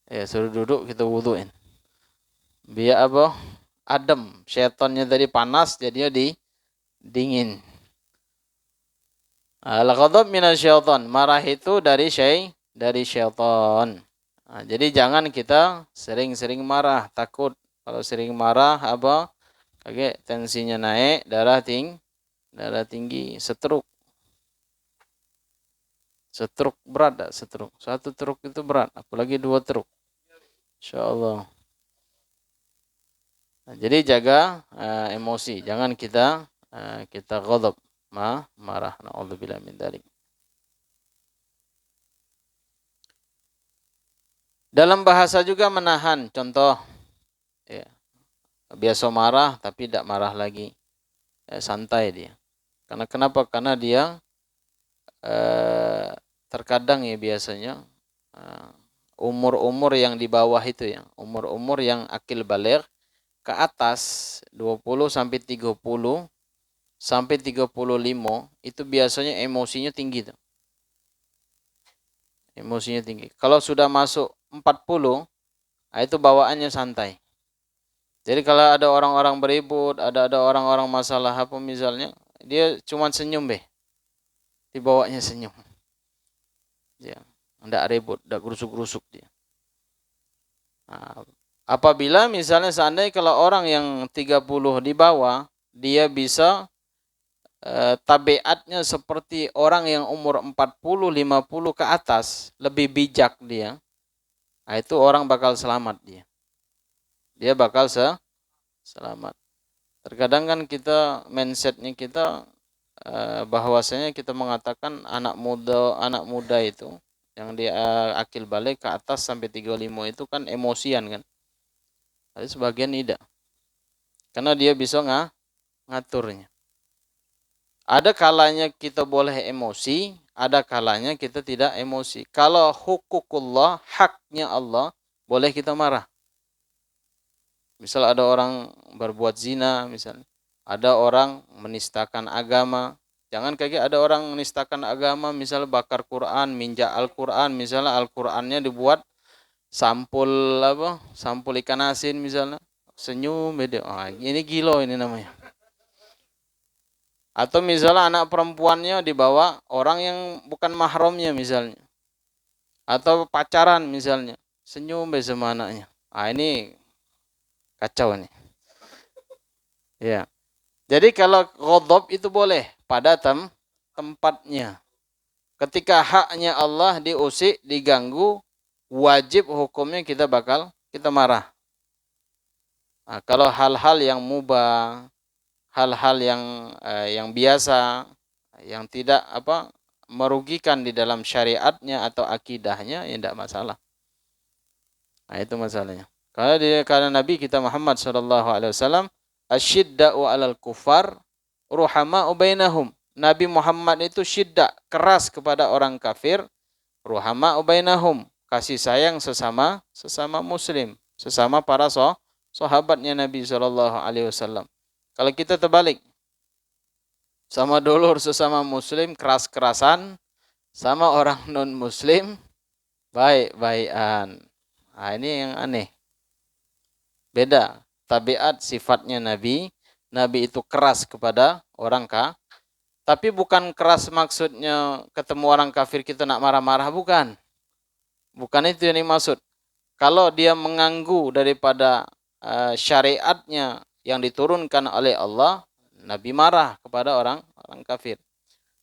Ya suruh duduk kita wuduin. Biar apa? Adem. Syaitannya tadi panas jadinya dingin. Al-ghadab minasyaitan. Marah itu dari syaitan. Nah, jadi jangan kita sering-sering marah. Takut kalau sering marah apa? Kayak tensinya naik, darah tinggi, stroke. Stroke berat tak? Stroke. Satu truk itu berat, apalagi 2 truk. Insyaallah. Nah, jadi jaga emosi, jangan kita ghadab, marah. Na'udzubillah min dzalik. Dalam bahasa juga menahan, contoh ya, biasa marah tapi tidak marah lagi. Santai dia. Karena kenapa? Karena dia terkadang ya biasanya umur-umur yang di bawah itu ya, umur-umur yang akil baligh ke atas 20 sampai 30 sampai 35 itu biasanya emosinya tinggi tuh. Emosinya tinggi. Kalau sudah masuk 40, itu bawaannya santai. Jadi kalau ada orang-orang beribut, ada orang-orang masalah apa misalnya, dia cuma senyum be. Dibawanya senyum. Ya, enggak ribut, enggak gerusuk-gerusuk dia. Nah, apabila misalnya seandainya kalau orang yang 30 di bawah, dia bisa tabiatnya seperti orang yang umur 40, 50 ke atas, lebih bijak dia. Nah, itu orang bakal selamat dia. Dia bakal selamat. Terkadang kan kita mindsetnya kita bahwasanya kita mengatakan anak muda itu yang dia akil balik ke atas sampai 35 itu kan emosian kan. Tapi sebagian tidak. Karena dia bisa ngaturnya. Ada kalanya kita boleh emosi, ada kalanya kita tidak emosi. Kalau hukukullah, haknya Allah, boleh kita marah. Misal ada orang berbuat zina misalnya. Ada orang menistakan agama. Jangan kayak ada orang menistakan agama, misalnya bakar Quran, minjak Al-Quran, misalnya Al-Qurannya dibuat sampul apa? Sampul ikan asin misalnya. Senyum beda. Ini gila ini namanya. Atau misalnya anak perempuannya dibawa orang yang bukan mahramnya misalnya. Atau pacaran misalnya. Senyum sama anaknya. Ini kacau nih. Ya. Jadi kalau ghadab itu boleh pada tempatnya. Ketika haknya Allah diusik, diganggu, wajib hukumnya kita marah. Nah, kalau hal-hal yang mubah, hal-hal yang biasa, yang tidak merugikan di dalam syariatnya atau akidahnya, ya tidak masalah. Nah, itu masalahnya. Karena Nabi kita Muhammad SAW asyidda'u 'alal kufar ruhama'u bainahum. Nabi Muhammad itu syidda, keras kepada orang kafir, ruhama'u bainahum, kasih sayang sesama muslim, sesama para sahabatnya Nabi SAW. Kalau kita terbalik, sama dulur sesama muslim keras-kerasan, sama orang non-muslim baik-baikan. Nah, ini yang aneh. Beda tabiat sifatnya Nabi. Nabi itu keras kepada orang kafir. Tapi bukan keras maksudnya ketemu orang kafir kita nak marah-marah, bukan. Bukan itu yang dimaksud. Kalau dia mengganggu daripada syariatnya yang diturunkan oleh Allah, Nabi marah kepada orang kafir.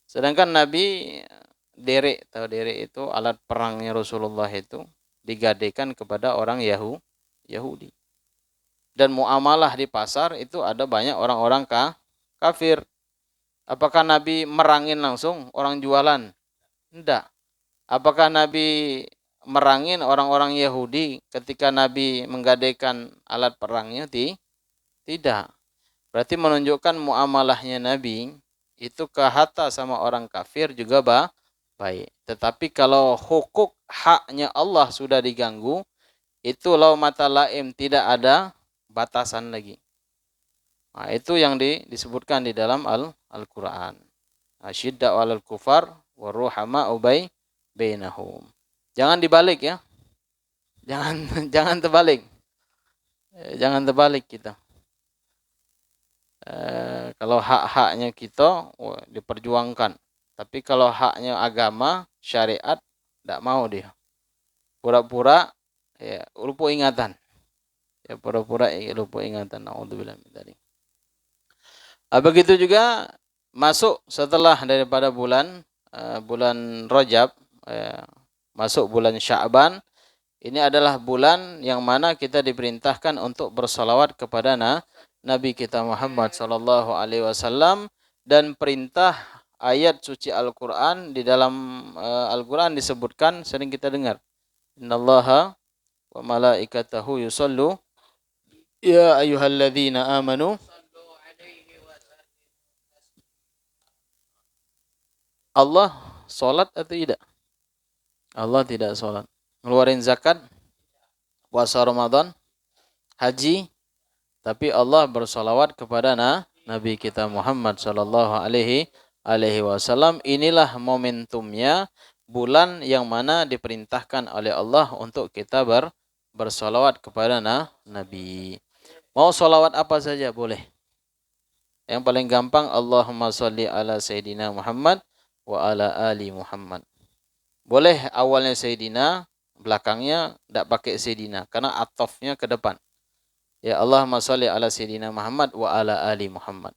Sedangkan Nabi derek, tahu derek itu alat perangnya Rasulullah itu digadekan kepada orang Yahudi. Dan muamalah di pasar itu ada banyak orang-orang kafir. Apakah Nabi merangin langsung orang jualan? Tidak. Apakah Nabi merangin orang-orang Yahudi ketika Nabi menggadaikan alat perangnya? Tidak. Berarti menunjukkan muamalahnya Nabi itu ke hatta sama orang kafir juga baik. Tetapi kalau hukuk haknya Allah sudah diganggu, itu lau mata laim, tidak ada batasan lagi. Nah, itu yang disebutkan di dalam Al-Quran. Asyidda walal kufar waruhama ubay bainahum. Jangan dibalik ya. Jangan terbalik. Jangan terbalik kita. Kalau hak-haknya kita diperjuangkan. Tapi kalau haknya agama, syariat, tidak mau dia. Pura-pura ya, lupa ingatan. Ya, pura-pura lupa ingatan. Na'udzubillah min dzalik. Begitu juga masuk setelah daripada bulan Rajab, masuk bulan Sya'ban. Ini adalah bulan yang mana kita diperintahkan untuk bersalawat kepada Nabi kita Muhammad sallallahu alaihi wasallam, dan perintah ayat suci Al-Qur'an di dalam Al-Qur'an disebutkan, sering kita dengar. Innallaha wa malaikatahu yusallu ya ayyuhalladzina amanu. Allah salat atau tidak? Allah tidak salat. Ngeluarin zakat, puasa Ramadan, haji, tapi Allah bersalawat kepada Nabi kita Muhammad sallallahu alaihi wasallam. Inilah momentumnya, bulan yang mana diperintahkan oleh Allah untuk kita bersalawat kepada Nabi. Mau salawat apa saja boleh. Yang paling gampang, Allahumma sholli ala Sayyidina Muhammad wa ala ali Muhammad. Boleh awalnya Sayyidina, belakangnya tidak pakai Sayyidina, karena atofnya ke depan. Ya Allahumma sholli ala Sayyidina Muhammad wa ala ali Muhammad.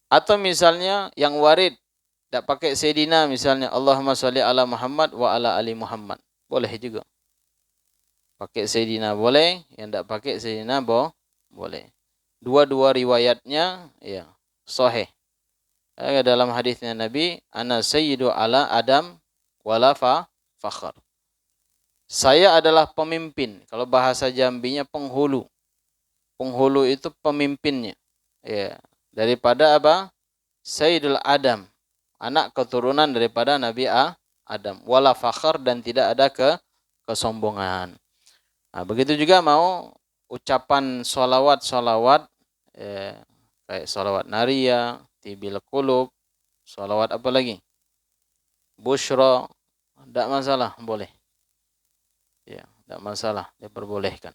Atau misalnya yang warid, tidak pakai Sayyidina, misalnya Allahumma sholli ala Muhammad wa ala ali Muhammad. Boleh juga. Pakai Sayyidina boleh, yang tidak pakai Sayyidina boleh. Dua-dua riwayatnya ya sahih. Dalam hadisnya Nabi, ana sayyidu ala Adam wala fakhr. Saya adalah pemimpin. Kalau bahasa Jambinya penghulu. Penghulu itu pemimpinnya. Ya, daripada apa? Sayyidul Adam. Anak keturunan daripada Nabi Adam. Wala fakhr, dan tidak ada kesombongan. Nah, begitu juga mau ucapan sholawat, kayak sholawat Naria, Tibil Qulub, sholawat apa lagi? Bushra, tidak masalah, boleh. Ya, tidak masalah, diperbolehkan.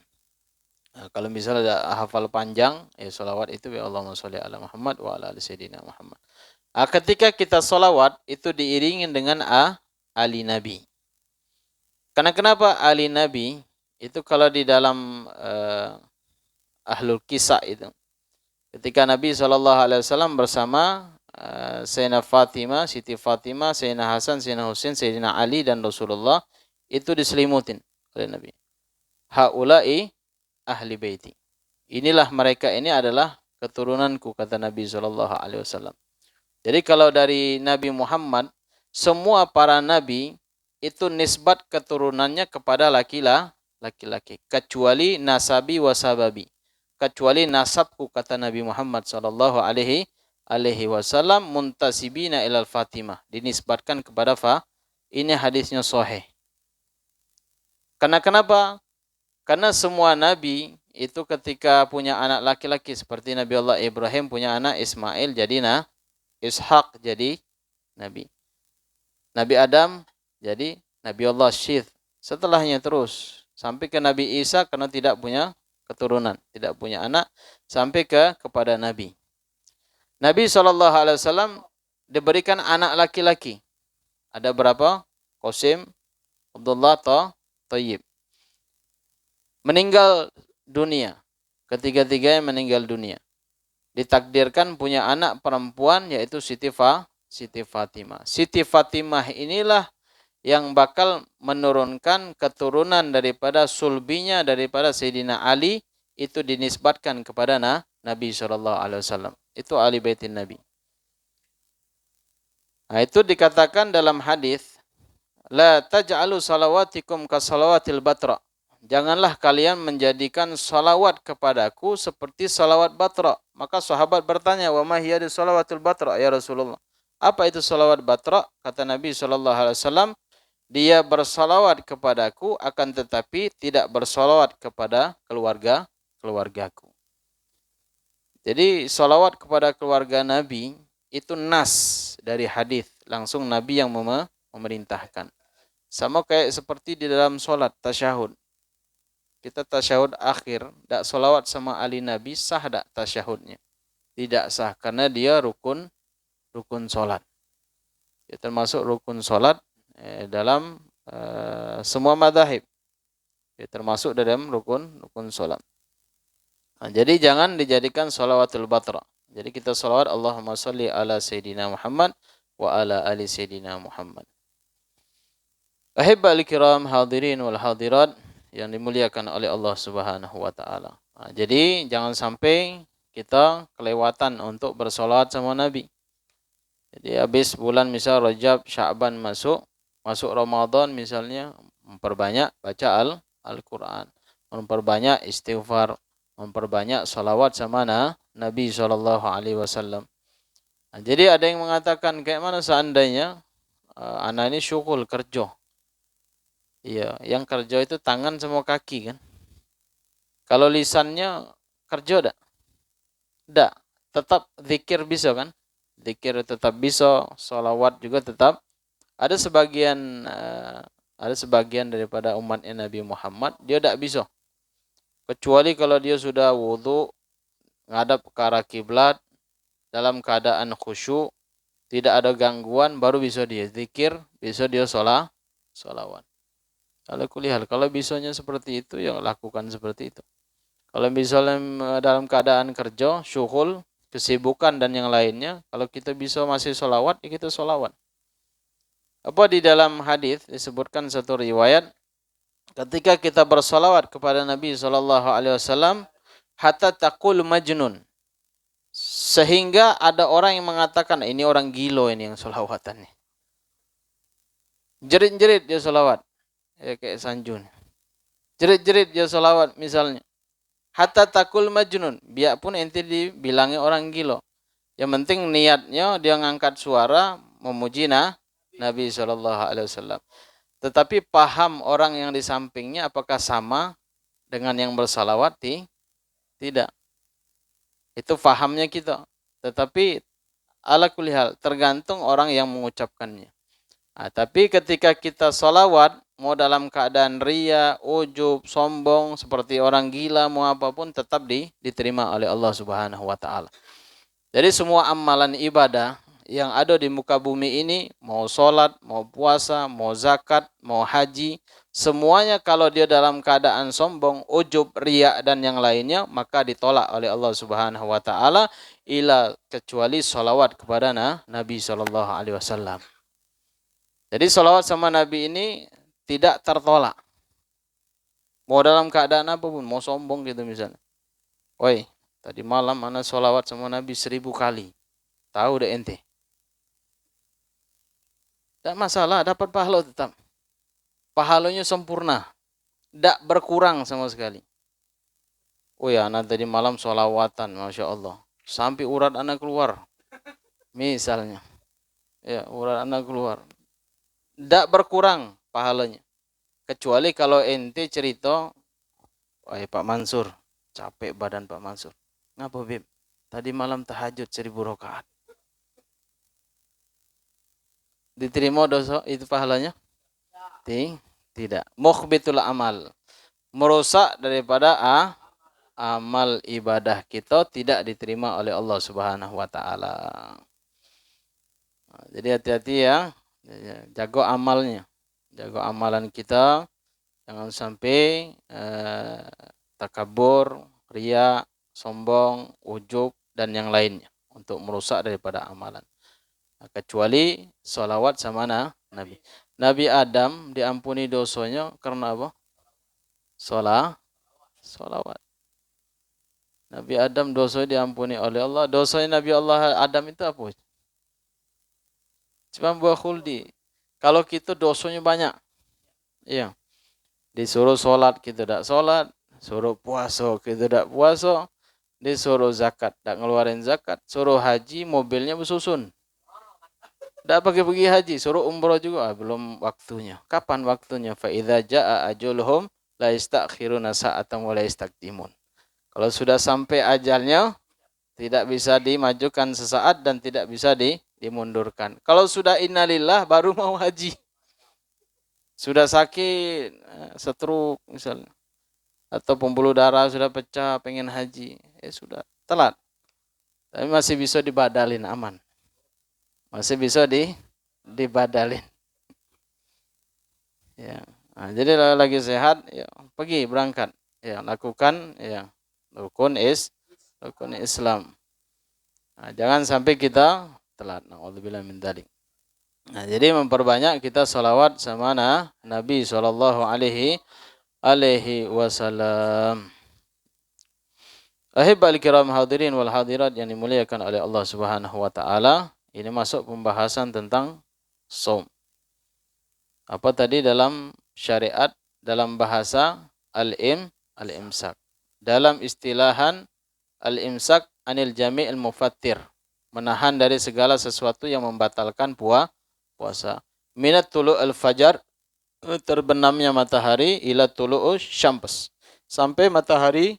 Nah, kalau misalnya ada hafal panjang, sholawat itu ya Allahumma sholli ala Muhammad wa ala ali Sayyidina Muhammad. Ketika kita sholawat, itu diiringin dengan Ali Nabi. Karena kenapa Ali Nabi? Itu kalau di dalam Ahlul Kisah itu, ketika Nabi SAW bersama Sayyidina Fatimah, Siti Fatimah, Sayyidina Hasan, Sayyidina Husain, Sayyidina Ali, dan Rasulullah, itu diselimutin oleh Nabi. Haula'i ahli baiti. Inilah mereka, ini adalah keturunanku, kata Nabi SAW. Jadi kalau dari Nabi Muhammad, semua para Nabi itu nisbat keturunannya kepada laki-laki. Kecuali nasabi wasababi. Kecuali nasabku, kata Nabi Muhammad sallallahu alaihi wasallam, muntasibina ilal Fatimah, dinisbatkan kepada ini hadisnya sahih. Karena kenapa? Karena semua nabi itu ketika punya anak laki-laki, seperti Nabi Allah Ibrahim punya anak Ismail jadi Ishak jadi nabi. Nabi Adam jadi Nabi Allah Syith. Setelahnya terus sampai ke Nabi Isa karena tidak punya keturunan, tidak punya anak, sampai kepada Nabi. Nabi SAW diberikan anak laki-laki. Ada berapa? Qasim, Abdullah, Tayyib. Meninggal dunia. Ketiga-tiganya meninggal dunia. Ditakdirkan punya anak perempuan yaitu Siti Fatimah. Siti Fatimah inilah yang bakal menurunkan keturunan daripada sulbinya daripada Sayyidina Ali, itu dinisbatkan kepada Nabi SAW. Itu ahli baitin Nabi. Nah, itu dikatakan dalam hadis, la taj'alu salawatikum ka salawatil batra. Janganlah kalian menjadikan salawat kepadaku seperti salawat batra. Maka sahabat bertanya, wa ma hiya salawatul batra ya Rasulullah? Apa itu salawat batra? Kata Nabi SAW, dia bersalawat kepadaku akan tetapi tidak bersalawat kepada keluargaku. Jadi salawat kepada keluarga Nabi itu nas dari hadis, langsung Nabi yang memerintahkan. Sama kayak seperti di dalam sholat tasyahud. Kita tasyahud akhir, tak salawat sama ali Nabi, sah tak tasyahudnya? Tidak sah karena dia rukun sholat. Dia termasuk rukun sholat dalam semua madzhab. Dia termasuk dalam rukun sholat. Nah, jadi jangan dijadikan shalawatul batra. Jadi kita salawat Allahumma salli ala Sayyidina Muhammad wa ala ali Sayyidina Muhammad. Ahibbal kiram hadirin wal hadirat yang dimuliakan oleh Allah Subhanahu wa taala. Nah, jadi jangan sampai kita kelewatan untuk bersolawat sama Nabi. Jadi habis bulan misal Rajab, Sya'ban masuk Ramadan misalnya, memperbanyak baca Al-Quran, memperbanyak istighfar, memperbanyak salawat sama Nabi SAW. Nah, jadi ada yang mengatakan kayak mana seandainya anak ini syukur kerja. Iya, yang kerja itu tangan sama kaki kan. Kalau lisannya kerja tak? Tak, tetap zikir bisa kan? Zikir tetap bisa, salawat juga tetap. Ada sebagian daripada umatnya Nabi Muhammad dia tak bisa. Kecuali kalau dia sudah wudu, ngadap ke arah kiblat, dalam keadaan khusyuk, tidak ada gangguan, baru bisa dia zikir, bisa dia salawat. Kalau bisanya seperti itu, ya lakukan seperti itu. Kalau misalnya dalam keadaan kerja, syughul, kesibukan dan yang lainnya, kalau kita bisa masih salawat, ya kita salawat. Apa di dalam hadis disebutkan satu riwayat, ketika kita bersalawat kepada Nabi SAW, hatta taqul majnun, sehingga ada orang yang mengatakan ini orang gila ini yang salawatannya. Jerit-jerit dia salawat. Ya kayak Sanjun. Jerit-jerit dia salawat misalnya. Hatta takul majnun. Biarpun ente dibilangi orang gila. Yang penting niatnya dia ngangkat suara memuji Nabi SAW. Tetapi paham orang yang di sampingnya apakah sama dengan yang bersalawat? Tidak. Itu fahamnya kita. Tetapi ala kulli hal tergantung orang yang mengucapkannya. Nah, tapi ketika kita salawat, mau dalam keadaan ria, ujub, sombong, seperti orang gila, mau apapun, tetap diterima oleh Allah Subhanahu wa taala. Jadi semua amalan ibadah yang ada di muka bumi ini, mau sholat, mau puasa, mau zakat, mau haji, semuanya kalau dia dalam keadaan sombong, ujub, ria dan yang lainnya, maka ditolak oleh Allah Subhanahu wa taala, kecuali salawat kepada Nabi SAW. Jadi salawat sama Nabi ini tidak tertolak. Mau dalam keadaan apapun, mau sombong gitu misalnya. Woi, tadi malam ana salawat sama Nabi 1000 kali. Tahu deh ente. Tidak masalah, dapat pahala tetap. Pahalanya sempurna. Tidak berkurang sama sekali. Oh ya, anak tadi malam salawatan, Masya Allah. Sampai urat anak keluar. Misalnya. Ya, urat anak keluar. Tidak berkurang pahalanya. Kecuali kalau ente cerita, wahai Pak Mansur, capek badan Pak Mansur. Ngapa Bib? Tadi malam tahajud 1000 rakaat. Diterima dosa itu pahalanya? Tidak. Mukhbitul amal. Merusak daripada amal ibadah kita tidak diterima oleh Allah Subhanahu wa taala. Jadi hati-hati ya. Jaga amalnya. Jaga amalan kita. Jangan sampai takabur, riya, sombong, ujub, dan yang lainnya untuk merusak daripada amalan. Kecuali sholawat sama Nabi. Nabi Adam diampuni dosanya karena apa? Sholawat. Nabi Adam dosa diampuni oleh Allah. Dosanya Nabi Allah Adam itu apa? Cuma buah khuldi. Kalau kita dosanya banyak. Iya. Disuruh sholat kita tidak sholat, suruh puasa kita tidak puasa, disuruh zakat tidak ngeluarin zakat, suruh haji mobilnya bersusun, tidak pergi haji, suruh umroh juga belum waktunya. Kapan waktunya? Fa idza jaa ajaluhum la yastakhiruna sa'atan wa la yastaqdimun. Kalau sudah sampai ajalnya tidak bisa dimajukan sesaat dan tidak bisa dimundurkan. Kalau sudah innalillah baru mau haji. Sudah sakit, stroke misalnya, atau pembuluh darah sudah pecah, pengen haji, sudah telat. Tapi masih bisa dibadalin, aman. Masih bisa dibadalin. Ya. Nah, jadi lagi sehat, ya, pergi berangkat, ya, lakukan, ya, rukun Islam. Nah, jangan sampai kita telat. Na'udzubillah min dzalik. Nah, jadi memperbanyak kita salawat sama Nabi sallallahu alaihi wasallam. Ahibbal kiram hadirin wal hadirat yang dimuliakan oleh Allah Subhanahu wa taala, ini masuk pembahasan tentang shaum. Apa tadi dalam syariat, dalam bahasa al-imsak. Dalam istilahan al-imsak anil jami'il mufattir, menahan dari segala sesuatu yang membatalkan puasa. Minat tulu al-fajar, terbenamnya matahari, ila tulu'u syams, sampai matahari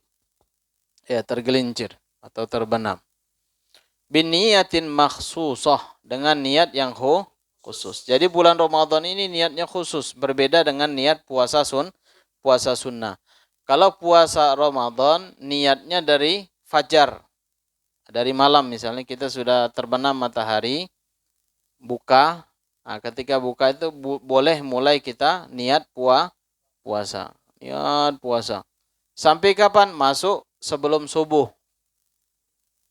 tergelincir atau terbenam. Bin niyatin makhsusah, dengan niat yang khusus. Jadi bulan Ramadan ini niatnya khusus, berbeda dengan niat puasa sunnah. Kalau puasa Ramadan niatnya dari fajar, dari malam misalnya kita sudah terbenam matahari, buka. Nah, ketika buka itu boleh mulai kita niat puasa. Niat puasa. Sampai kapan? Masuk sebelum subuh.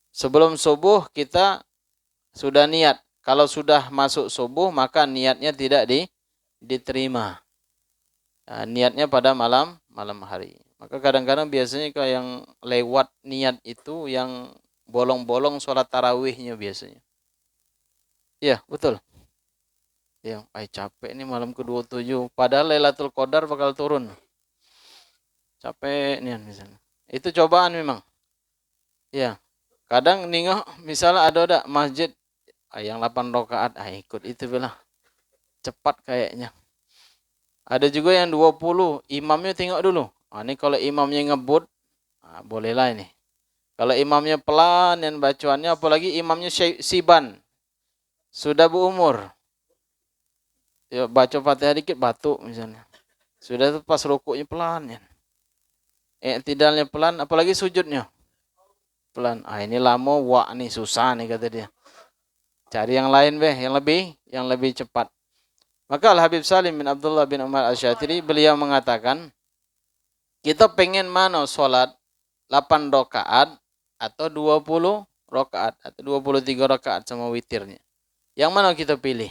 Sebelum subuh kita sudah niat. Kalau sudah masuk subuh maka niatnya tidak diterima. Nah, niatnya pada malam hari. Maka kadang-kadang biasanya kalau yang lewat niat itu yang bolong-bolong sholat tarawihnya biasanya. Iya, betul. Yang capek ini malam ke-27, padahal Lailatul Qadar bakal turun. Capek nih misalnya. Itu cobaan memang. Ya. Kadang ningok misalnya ada masjid yang 8 rakaat, ikut itu bila. Cepat kayaknya. Ada juga yang 20, imamnya tengok dulu. Ini kalau imamnya ngebut, bolehlah ini. Kalau imamnya pelan dan bacaannya, apalagi imamnya siban, sudah berumur, ya, baca Fatihah dikit batuk misalnya. Sudah itu pas rukuknya pelan ya. Tidalnya pelan, apalagi sujudnya pelan. Ini lama, nih susah nih kata dia. Cari yang lain yang lebih cepat. Maka Al-Habib Salim bin Abdullah bin Umar Asy-Syatiri beliau mengatakan, kita pengen mana sholat 8 rakaat atau 20 rakaat atau 23 rakaat sama witirnya. Yang mana kita pilih?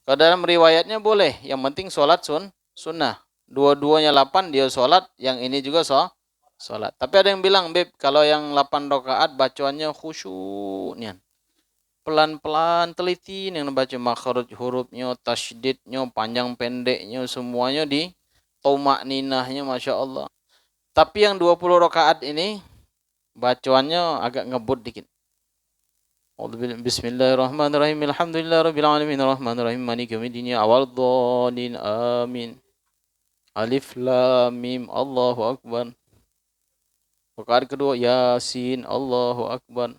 Kalau dalam riwayatnya boleh, yang penting sholat sunnah. Dua-duanya 8 dia sholat, yang ini juga sholat. Tapi ada yang bilang, Beb, kalau yang 8 rakaat bacaannya khusyuk, pelan-pelan, teliti yang membaca makhraj hurufnya, tasydidnya, panjang pendeknya, semuanya di tomak ninahnya, Masya Allah. Tapi yang 20 rakaat ini bacaannya agak ngebut dikit. Bismillahirrahmanirrahim. Alhamdulillahirabbil alamin arrahmanirrahim maliki yaumiddin awwaldallin amin. Alif lam mim Allahu akbar. Rakaat kedua Yasin Allahu akbar.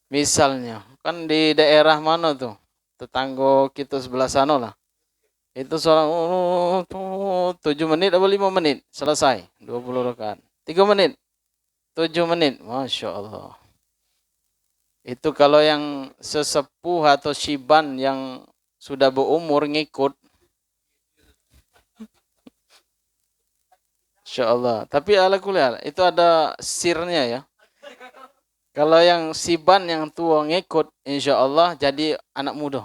Misalnya, Kan di daerah mana tuh? Tetangga kita sebelah sana lah. Itu sholat 7 menit atau 5 menit selesai 20 rakaat. 3 menit, 7 menit. Masya Allah. Itu kalau yang sesepuh atau syiban yang sudah berumur ngikut. Masya Allah. Tapi ala kuliah itu ada sirnya ya. Kalau yang siban yang tua ngikut, insya Allah jadi anak muda.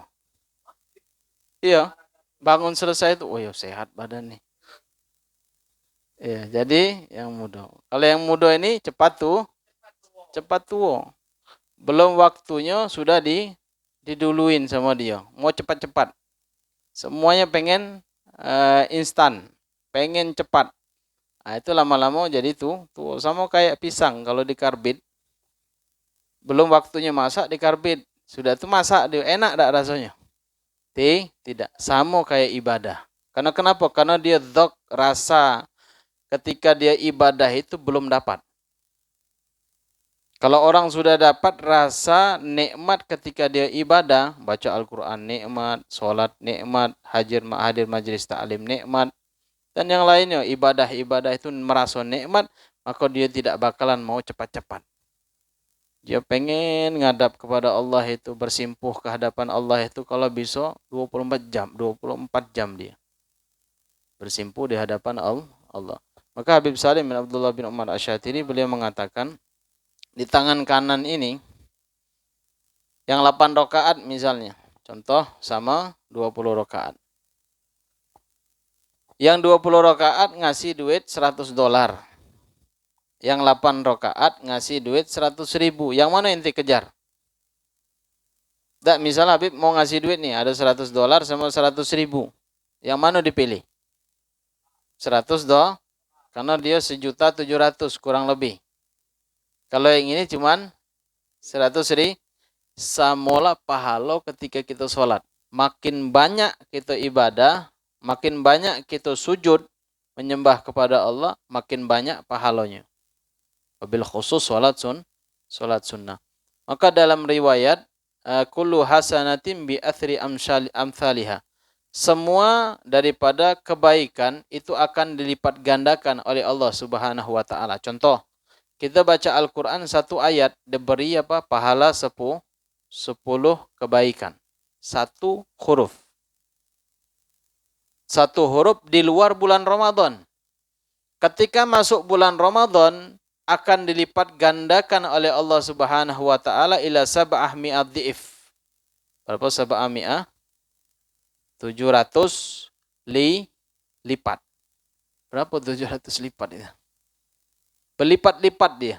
Iya, bangun selesai itu, oh ya sehat badan nih. Iya, jadi yang muda. Kalau yang muda ini cepat tua. Belum waktunya sudah diduluin sama dia. Mau cepat-cepat. Semuanya pengen instan, pengen cepat. Nah, itu lama-lama jadi tuh sama kayak pisang kalau dikarbit. Belum waktunya masak dikarbit. Sudah tuh masak dia enak tak rasanya? Tidak. Sama kayak ibadah. Karena kenapa? Karena dia dzaq rasa ketika dia ibadah itu belum dapat. Kalau orang sudah dapat rasa nikmat ketika dia ibadah, baca Al-Quran nikmat, sholat nikmat, hadir majlis ta'lim nikmat, dan yang lainnya, ibadah-ibadah itu merasa nikmat, maka dia tidak bakalan mau cepat-cepat. Dia pengen ngadap kepada Allah itu, bersimpuh ke hadapan Allah itu kalau bisa 24 jam dia bersimpuh di hadapan Allah. Maka Habib Salim bin Abdullah bin Umar Asy-Syatiri beliau mengatakan, di tangan kanan ini yang 8 rakaat misalnya, contoh sama 20 rakaat. Yang 20 rakaat ngasih duit $100. Yang 8 rakaat ngasih duit 100.000. Yang mana ente kejar? Tak, misalnya Habib mau ngasih duit nih, ada $100 sama 100.000. Yang mana dipilih? 100 doh, karena dia 1.700.000 kurang lebih. Kalau yang ini cuman 100.000, samalah pahala ketika kita sholat. Makin banyak kita ibadah, makin banyak kita sujud menyembah kepada Allah, makin banyak pahalanya. Wabil khusus sholat sunnah. Maka dalam riwayat, kullu hasanatin bi athri amthaliha. Semua daripada kebaikan itu akan dilipat gandakan oleh Allah Subhanahu wa taala. Contoh, kita baca Al-Qur'an 1 ayat diberi pahala 10 kebaikan. 1 huruf. 1 huruf di luar bulan Ramadan. Ketika masuk bulan Ramadan akan dilipat gandakan oleh Allah Subhanahu wa taala ila 700 dhi'if. Berapa 700? 700 lipat. Berapa 700 lipat itu? Berlipat-lipat dia.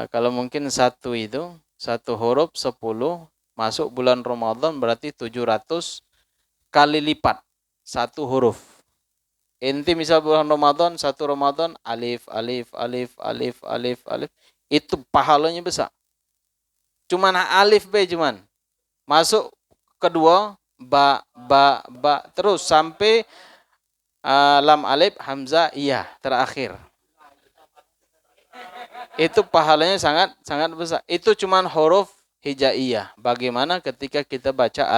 Kalau mungkin 1 itu, 1 huruf 10, masuk bulan Ramadan berarti 700 kali lipat 1 huruf. Inti misal bulan Ramadan, 1 Ramadan, alif, itu pahalanya besar. Cuman alif B cuman. Masuk kedua, ba, terus sampai lam alif, hamzah, iya, terakhir. Itu pahalanya sangat besar. Itu cuman huruf hijaiyah. Bagaimana ketika kita baca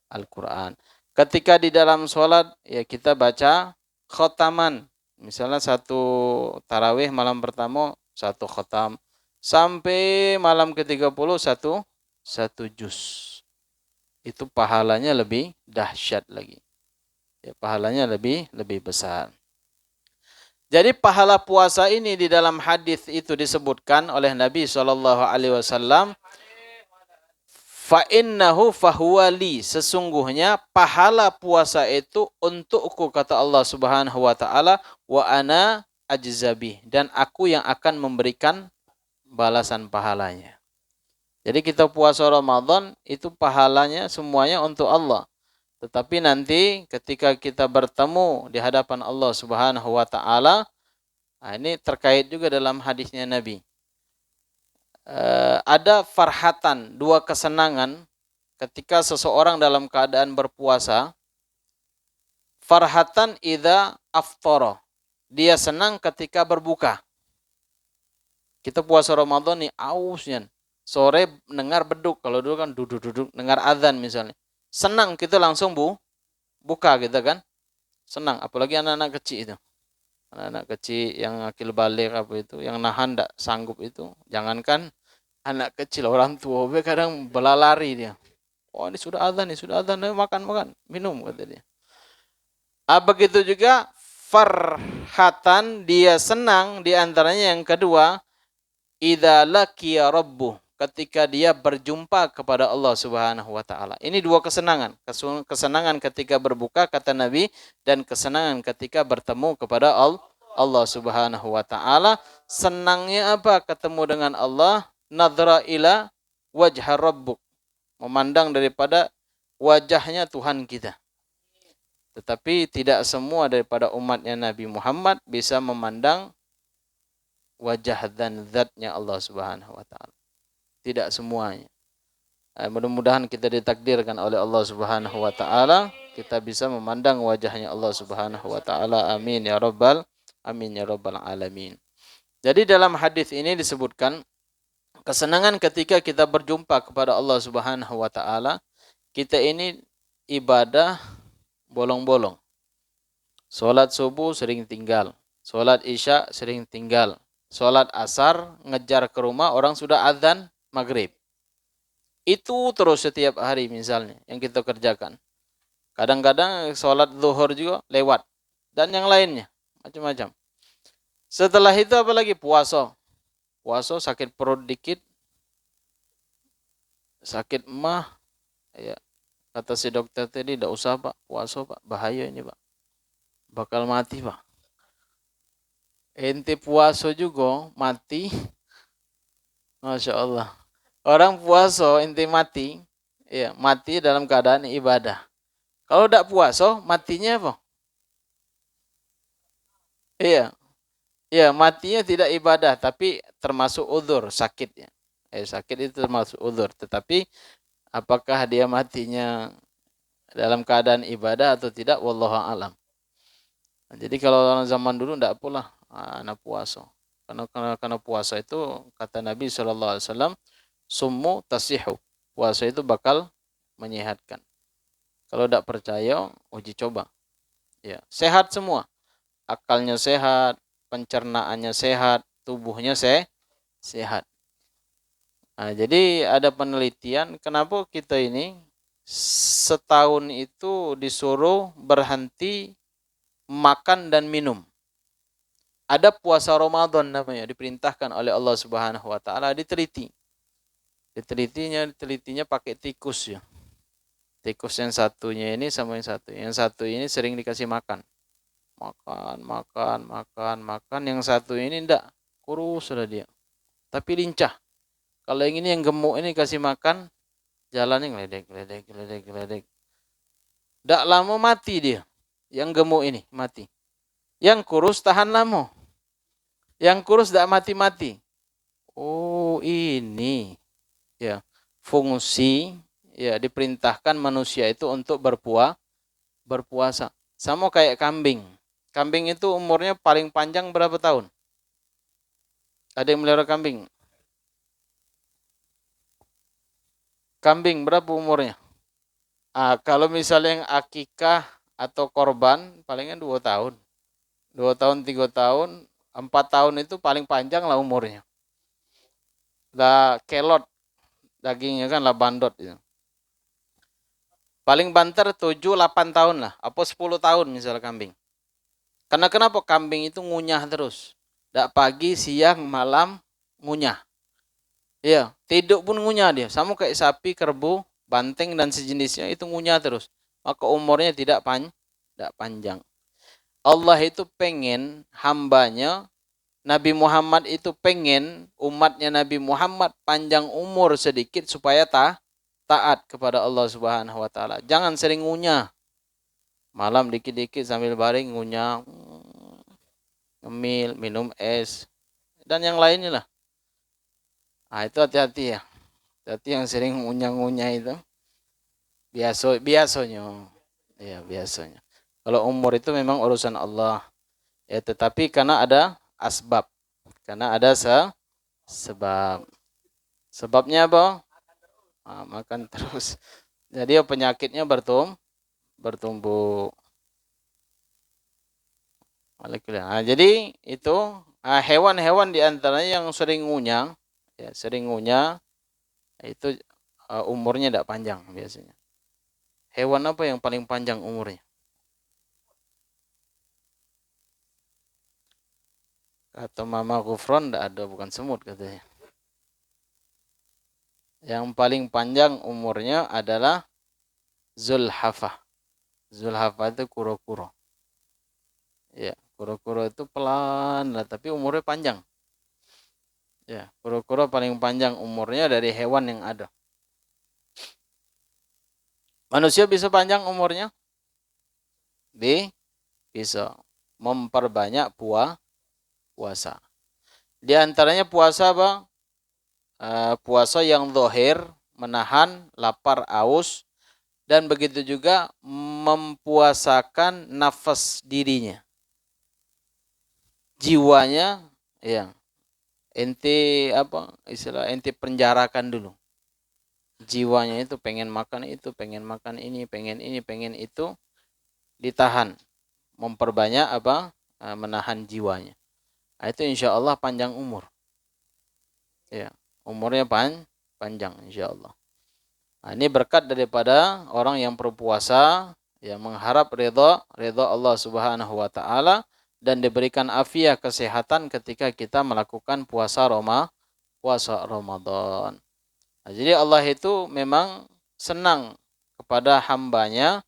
Al-Quran. Ketika di dalam sholat, ya kita baca khotaman. Misalnya 1 tarawih malam pertama 1 khotam. Sampai malam ke-30 1 juz. Itu pahalanya lebih dahsyat lagi. Ya, pahalanya lebih besar. Jadi pahala puasa ini di dalam hadis itu disebutkan oleh Nabi SAW. Fa innahu fahuwa li, sesungguhnya pahala puasa itu untukku, kata Allah Subhanahu wa taala, wa ana ajzabi, dan aku yang akan memberikan balasan pahalanya. Jadi kita puasa Ramadan itu pahalanya semuanya untuk Allah. Tetapi nanti ketika kita bertemu di hadapan Allah Subhanahu wa taala, ini terkait juga dalam hadisnya Nabi. Ada farhatan, 2 kesenangan ketika seseorang dalam keadaan berpuasa. Farhatan idza aftara, dia senang ketika berbuka. Kita puasa Ramadan nih ausnya. Sore dengar beduk, kalau dulu kan duduk-duduk dengar azan misalnya. Senang kita langsung buka gitu kan. Senang, apalagi anak-anak kecil itu. Anak-anak kecil yang akil balik apa itu, yang nahan enggak sanggup itu. Jangankan anak kecil, orang tua kadang belalari dia. Oh ini sudah azan, makan, minum kata dia. Begitu juga farhatan, dia senang, di antaranya yang kedua, idza laqiya rabbuh, ketika dia berjumpa kepada Allah Subhanahu wa taala. Ini dua kesenangan. Kesenangan ketika berbuka kata Nabi, dan kesenangan ketika bertemu kepada Allah Subhanahu wa taala. Senangnya apa? Ketemu dengan Allah, nadra ila wajha rabbuk, memandang daripada wajahnya Tuhan kita. Tetapi tidak semua daripada umatnya Nabi Muhammad bisa memandang wajah dan zatnya Allah Subhanahu wa taala. Tidak semuanya. Mudah-mudahan kita ditakdirkan oleh Allah Subhanahu wa taala kita bisa memandang wajahnya Allah Subhanahu wa taala. Amin ya rabbal alamin. Jadi dalam hadis ini disebutkan kesenangan ketika kita berjumpa kepada Allah Subhanahu wa taala. Kita ini ibadah bolong-bolong. Salat subuh sering tinggal, salat isya sering tinggal, salat asar ngejar ke rumah orang sudah azan maghrib. Itu terus setiap hari misalnya yang kita kerjakan. Kadang-kadang salat zuhur juga lewat dan yang lainnya macam-macam. Setelah itu apalagi puasa. Puasa sakit perut dikit, sakit mah, ya kata si dokter tadi, tidak usah Pak, puasa Pak, bahaya ini Pak. Bakal mati Pak. Ente puasa juga mati. Masya Allah. Orang puasa ente mati, ya mati dalam keadaan ibadah. Kalau tidak puasa, matinya apa? Iya, ya matinya tidak ibadah, tapi termasuk udzur, sakit ya. Sakit itu termasuk udzur. Tetapi apakah dia matinya dalam keadaan ibadah atau tidak, wallahu a'lam. Jadi kalau zaman dulu tidak pula anak puasa. Karena puasa itu kata Nabi SAW, summu tasihu. Puasa itu bakal menyehatkan. Kalau tidak percaya, uji coba. Ya, sehat semua. Akalnya sehat, pencernaannya sehat, tubuhnya sehat. Nah, jadi ada penelitian kenapa kita ini setahun itu disuruh berhenti makan dan minum. Ada puasa Ramadan namanya, diperintahkan oleh Allah Subhanahu wa taala, diteliti. Ditelitinya pakai tikus ya. Tikus yang satunya ini sama yang satu. Yang satu ini sering dikasih makan. Makan. Yang satu ini enggak, kurus sudah dia. Tapi lincah. Kalau yang ini yang gemuk ini kasih makan, jalannya geledek. Enggak lama mati dia. Yang gemuk ini mati. Yang kurus tahan lama. Yang kurus enggak mati-mati. Oh, ini ya fungsi ya diperintahkan manusia itu untuk berpuasa. Sama kayak kambing. Kambing itu umurnya paling panjang berapa tahun? Ada yang melihara kambing? Kambing berapa umurnya? Kalau misalnya yang akikah atau korban, palingan 2 tahun. 2 tahun, 3 tahun, 4 tahun itu paling panjang lah umurnya. Lah kelot, dagingnya kan lah bandot. Gitu. Paling banter 7-8 tahun lah, apa 10 tahun misalnya kambing. Karena kenapa? Kambing itu ngunyah terus. Dak pagi, siang, malam ngunyah. Iya, tidur pun ngunyah dia. Sama kayak sapi, kerbau, banteng dan sejenisnya itu ngunyah terus. Maka umurnya tidak panjang. Allah itu pengen hambanya, Nabi Muhammad itu pengen umatnya Nabi Muhammad panjang umur sedikit supaya taat kepada Allah Subhanahu wa taala. Jangan sering ngunyah. Malam dikit-dikit sambil baring ngunyah, ngemil, minum es, dan yang lainnya lah. Itu hati-hati ya. Hati yang sering ngunyah-ngunyah itu. Biasanya. Ya, biasanya. Kalau umur itu memang urusan Allah. Ya, tetapi karena ada asbab. Karena ada sebab. Sebabnya apa? Makan terus. Jadi penyakitnya bertumbuk. Jadi itu hewan-hewan di antaranya yang sering ngunyah, ya, itu umurnya tidak panjang biasanya. Hewan apa yang paling panjang umurnya? Kata Mama Gufron tidak ada, bukan semut katanya. Yang paling panjang umurnya adalah Zulhafah. Zulhafah itu kuro-kuro. Ya, kuro-kuro itu pelan lah, tapi umurnya panjang. Ya, kuro-kuro paling panjang umurnya dari hewan yang ada. Manusia bisa panjang umurnya? Bisa memperbanyak puasa. Di antaranya puasa apa? Puasa yang zahir, menahan lapar aus, dan begitu juga mempuasakan nafas dirinya. Jiwanya, ya, ente penjarakan dulu. Jiwanya itu pengen makan itu, pengen makan ini, pengen itu, ditahan. Memperbanyak menahan jiwanya. Itu insya Allah panjang umur. Ya, umurnya panjang insya Allah. Ini berkat daripada orang yang berpuasa, yang mengharap ridha Allah Subhanahu wa taala dan diberikan afiat kesehatan ketika kita melakukan puasa Ramadan. Jadi Allah itu memang senang kepada hambanya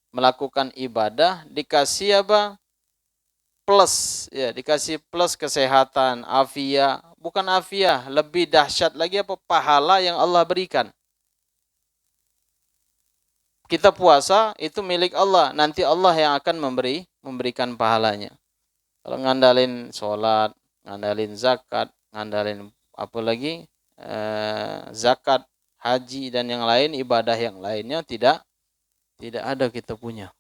melakukan ibadah, dikasih apa? Plus, ya, dikasih plus kesehatan, afiat, bukan afiat, lebih dahsyat lagi pahala yang Allah berikan. Kita puasa itu milik Allah, nanti Allah yang akan memberikan pahalanya. Kalau ngandalin sholat, ngandalin zakat, ngandalin apa lagi, zakat, haji dan yang lain, ibadah yang lainnya tidak ada kita punya.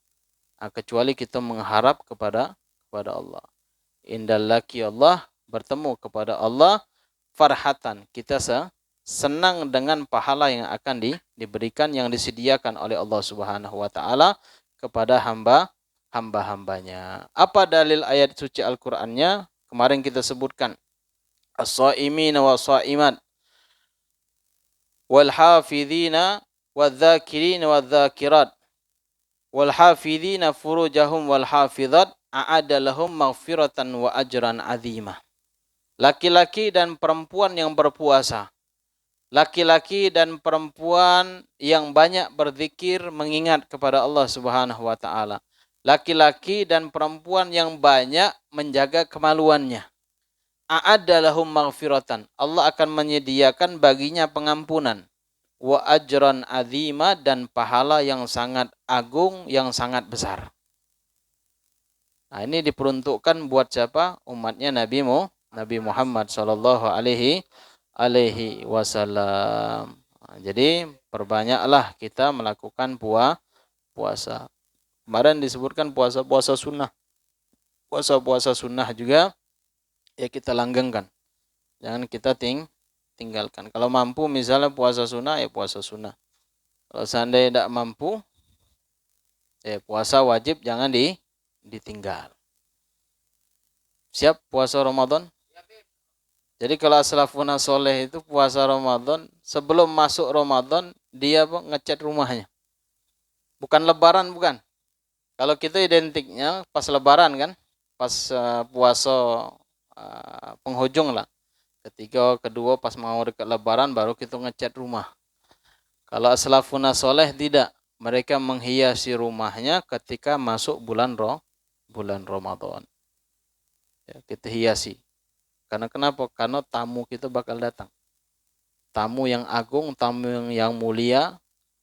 Kecuali kita mengharap kepada Allah. Indallaki Allah, bertemu kepada Allah, farhatan, kita senang dengan pahala yang akan diberikan, yang disediakan oleh Allah Subhanahu wa taala kepada hamba-hambanya. Apa dalil ayat suci Al-Qur'annya? Kemarin kita sebutkan as-shaimina was-shaimat wal hafizina wadz-dzakirina wadz-dzakirat wal hafizina furujahum wal hafizat a'adda lahum maghfiratan wa ajran 'azima. Laki-laki dan perempuan yang berpuasa, laki-laki dan perempuan yang banyak berzikir mengingat kepada Allah Subhanahu wa taala, laki-laki dan perempuan yang banyak menjaga kemaluannya, a'adda lahum maghfiratan, Allah akan menyediakan baginya pengampunan, wa ajran azima, dan pahala yang sangat agung, yang sangat besar. Ini diperuntukkan buat siapa? Umatnya Nabi Muhammad sallallahu alaihi wasallam. Jadi perbanyaklah kita melakukan puasa. Kemarin disebutkan puasa sunnah. Puasa sunnah juga ya kita langgengkan. Jangan kita tinggalkan. Kalau mampu misalnya puasa sunnah, ya puasa sunnah. Kalau seandainya tidak mampu, ya puasa wajib jangan ditinggal. Siap puasa Ramadan? Jadi kalau salafun soleh itu puasa Ramadan, sebelum masuk Ramadan dia ngecat rumahnya. Bukan lebaran, bukan. Kalau kita identiknya pas lebaran kan, pas puasa penghujung lah. Ketiga, kedua pas mau dekat lebaran baru kita ngecat rumah. Kalau salafun soleh tidak. Mereka menghiasi rumahnya ketika masuk bulan Ramadan. Ya, kita hiasi. Karena kenapa? Karena tamu kita bakal datang. Tamu yang agung, tamu yang mulia,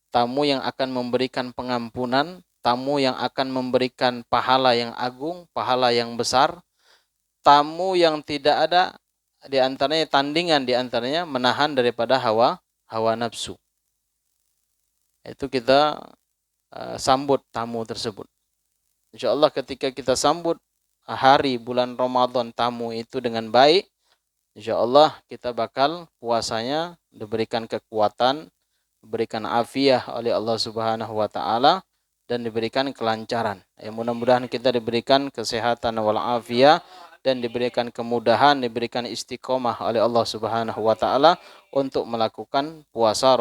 tamu yang akan memberikan pengampunan, tamu yang akan memberikan pahala yang agung, pahala yang besar, tamu yang tidak ada di antaranya tandingan, di antaranya menahan daripada hawa nafsu. Itu kita sambut tamu tersebut. Insyaallah ketika kita sambut hari bulan Ramadan tamu itu dengan baik, insyaallah kita bakal puasanya diberikan kekuatan, diberikan afiah oleh Allah Subhanahu wa taala dan diberikan kelancaran. Mudah-mudahan kita diberikan kesehatan wal afiah dan diberikan kemudahan, diberikan istiqomah oleh Allah Subhanahu wa taala untuk melakukan puasa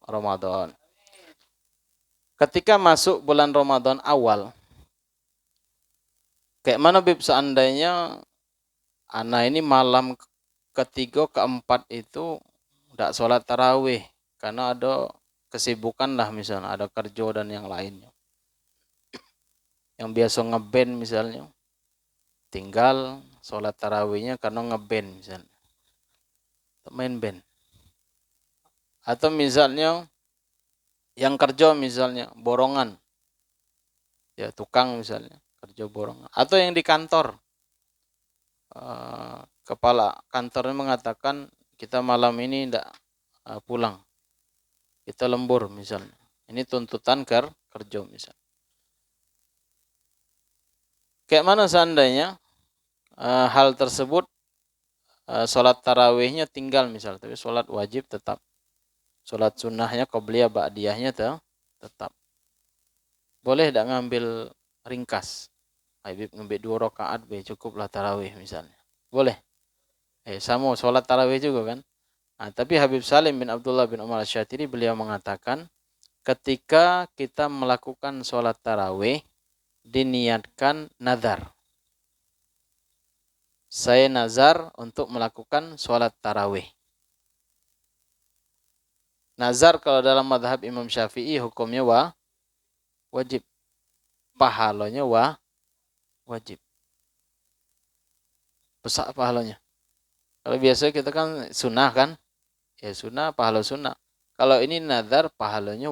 Ramadan. Ketika masuk bulan Ramadan awal, kayak mana Bib seandainya ana ini malam ketiga keempat itu tidak sholat tarawih karena ada kesibukan lah, misalnya ada kerja dan yang lainnya. Yang biasa ngeband misalnya, tinggal sholat tarawihnya karena ngeband misalnya, main band. Atau misalnya yang kerja misalnya borongan, ya tukang misalnya kerja borongan. Atau yang di kantor, kepala kantornya mengatakan kita malam ini tidak pulang, kita lembur misalnya. Ini tuntutan kerja misalnya. Kayak mana seandainya hal tersebut sholat tarawihnya tinggal misalnya, tapi sholat wajib tetap. Sholat sunnahnya qobliyah ba'diyahnya tetap. Boleh tidak ngambil ringkas? Habib ngambil 2 rakaat cukuplah tarawih misalnya. Boleh. Sama sholat tarawih juga kan. Tapi Habib Salim bin Abdullah bin Umar Asy-Syatiri beliau mengatakan ketika kita melakukan sholat tarawih diniatkan nazar. Saya nazar untuk melakukan sholat tarawih. Nazar kalau dalam mazhab Imam Syafi'i hukumnya wajib. Pahalanya wajib. Besar pahalanya. Kalau biasa kita kan sunnah kan? Ya sunnah, pahala sunnah. Kalau ini nazar, pahalanya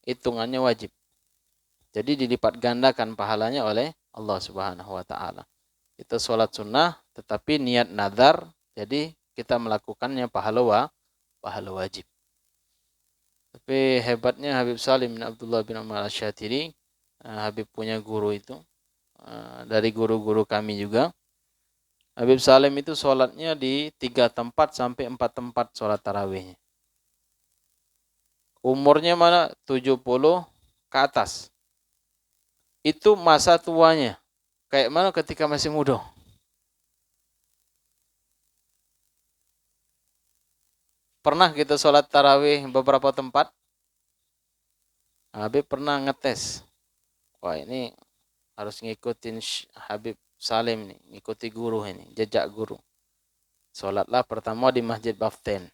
hitungannya wajib. Jadi dilipat gandakan pahalanya oleh Allah Subhanahu wa taala. Kita sholat sunnah tetapi niat nazar, jadi kita melakukannya pahala wajib. Tapi hebatnya Habib Salim bin Abdullah bin Umar Asy-Syatiri, Habib punya guru itu, dari guru-guru kami juga. Habib Salim itu sholatnya di 3 tempat sampai 4 tempat sholat tarawihnya. Umurnya mana? 70 ke atas. Itu masa tuanya. Kayak mana ketika masih muda? Pernah kita sholat tarawih beberapa tempat? Habib pernah ngetes. Wah ini harus ngikutin Habib Salim nih, ngikuti guru ini, jejak guru. Sholatlah pertama di Masjid Baften.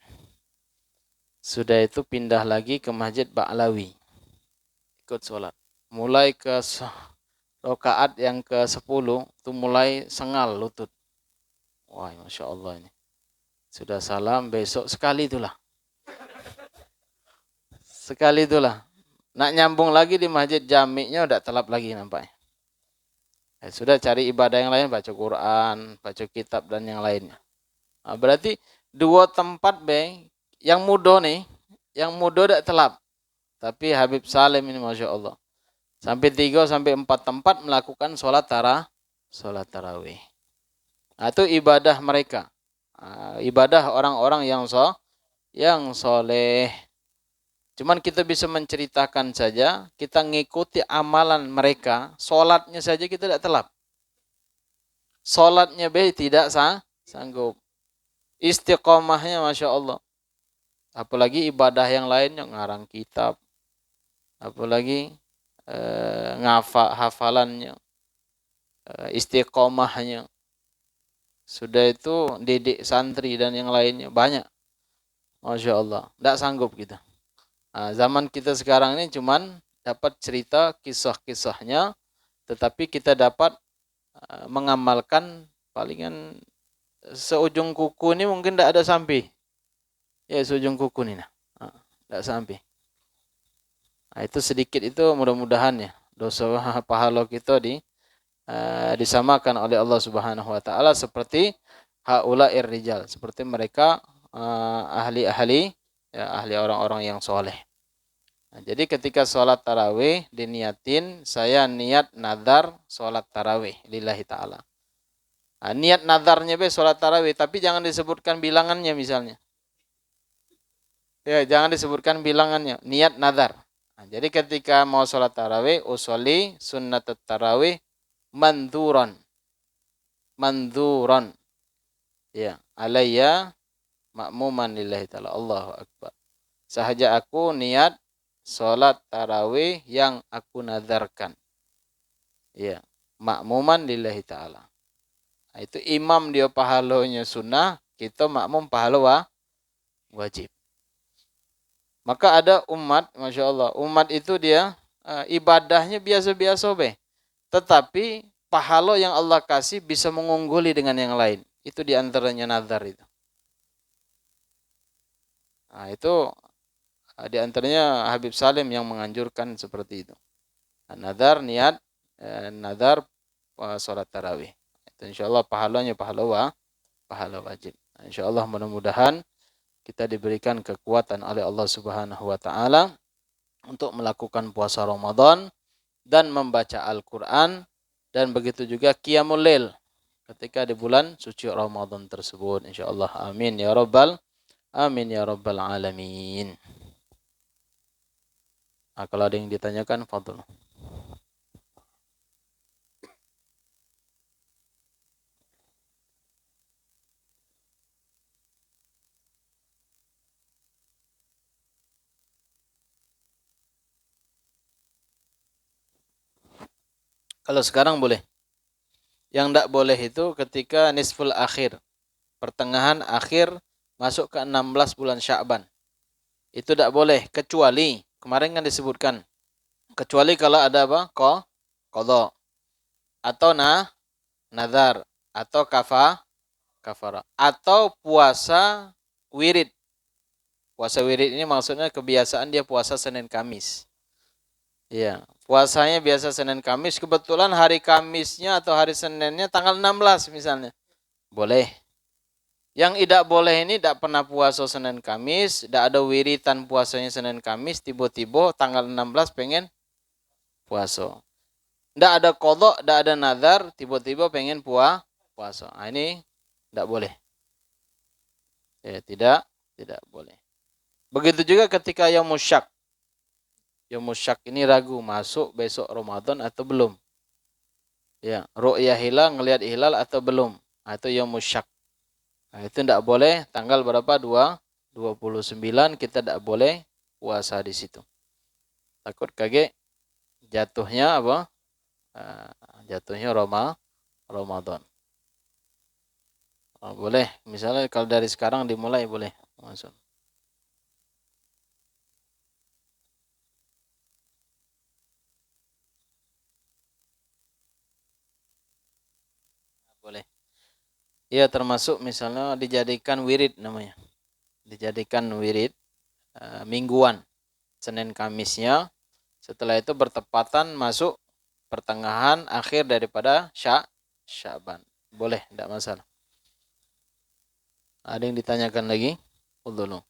Sudah itu pindah lagi ke Masjid Ba'lawi. Ikut sholat. Mulai ke rakaat yang ke-10 itu mulai sengal lutut. Wah, Masya Allah ini. Sudah salam, besok sekali itulah. Sekali itulah. Nak nyambung lagi di masjid jami'nya udah telap lagi nampaknya. Sudah cari ibadah yang lain, baca Quran, baca kitab dan yang lainnya. Berarti 2 tempat yang muda nih, yang muda udah telap. Tapi Habib Salim ini Masya Allah. Sampai 3 sampai 4 tempat melakukan sholat tarawih. Itu ibadah mereka. Ibadah orang-orang yang soleh. Cuman kita bisa menceritakan saja, kita ngikuti amalan mereka, sholatnya saja kita tidak telap. Sholatnya tidak sanggup. Istiqomahnya Masya Allah. Apalagi ibadah yang lainnya, ngarang kitab. Apalagi hafalannya. Istiqomahnya. Sudah itu didik santri dan yang lainnya banyak. Masya Allah. Tidak sanggup kita. Zaman kita sekarang ini cuman dapat cerita kisah-kisahnya, tetapi kita dapat mengamalkan palingan seujung kuku ini mungkin tidak ada sampai. Ya seujung kuku ini. Tidak sampai. Itu sedikit itu mudah-mudahan ya. Dosa pahala kita disamakan oleh Allah Subhanahu wa taala seperti haula'ir rijal, seperti mereka ahli-ahli ya, ahli orang-orang yang soleh. Jadi ketika sholat tarawih diniatin, saya niat nazar sholat tarawih lillahi ta'ala. Niat nadarnya sholat tarawih, tapi jangan disebutkan bilangannya misalnya. Ya, jangan disebutkan bilangannya, niat nadar. Jadi ketika mau sholat tarawih, usolli sunnat tarawih manduron. Manduron. Ya, alayya ma'muman lillahi ta'ala. Allahu Akbar. Sahaja aku niat sholat tarawih yang aku nadarkan. Ya, makmuman lillahi ta'ala. Nah, itu imam dia pahalanya sunnah, kita makmum pahala wajib. Maka ada umat, Masya Allah, umat itu dia ibadahnya biasa-biasa be. Tetapi pahala yang Allah kasih bisa mengungguli dengan yang lain. Itu diantaranya nazar itu. Nah, itu diantaranya Habib Salim yang menganjurkan seperti itu. Nah, nazar niat, nazar sholat tarawih. Itu insya Allah pahalanya pahala wajib. Nah, insya Allah mudah-mudahan kita diberikan kekuatan oleh Allah Subhanahu wa taala untuk melakukan puasa Ramadan dan membaca Al-Qur'an dan begitu juga qiyamul lail ketika di bulan suci Ramadan tersebut insyaallah. Amin ya rabbal alamin. Nah, kalau ada yang ditanyakan fadhil. Kalau sekarang boleh. Yang tidak boleh itu ketika nisful akhir, pertengahan akhir masuk ke 16 bulan Sya'ban. Itu tidak boleh kecuali kemarin kan disebutkan kecuali kalau ada apa? Qadha atau nazar atau kafara atau puasa wirid. Puasa wirid ini maksudnya kebiasaan dia puasa Senin Kamis. Iya, puasanya biasa Senin Kamis, kebetulan hari Kamisnya atau hari Seninnya tanggal 16 misalnya. Boleh. Yang tidak boleh ini tidak pernah puasa Senin Kamis, tidak ada wiritan puasanya Senin Kamis, tiba-tiba tanggal 16 pengen puasa. Tidak ada qadha, tidak ada nazar, tiba-tiba pengen puasa. Nah, ini tidak boleh. Ya, tidak boleh. Begitu juga ketika yaumul syak. Yaumul syak ini ragu masuk besok Ramadan atau belum. Ya, ru'yah hilal, ngelihat hilal atau belum. Atau yaumul syak. Nah, itu tidak boleh tanggal berapa? 29 kita tidak boleh puasa di situ. Takut kaget jatuhnya apa? Jatuhnya Ramadan. Oh, boleh. Misalnya kalau dari sekarang dimulai boleh. Masuk. Boleh. Ya termasuk misalnya dijadikan wirid namanya. Dijadikan wirid mingguan. Senin Kamisnya. Setelah itu bertepatan masuk pertengahan akhir daripada Sya'ban. Boleh, tidak masalah. Ada yang ditanyakan lagi? Dulu.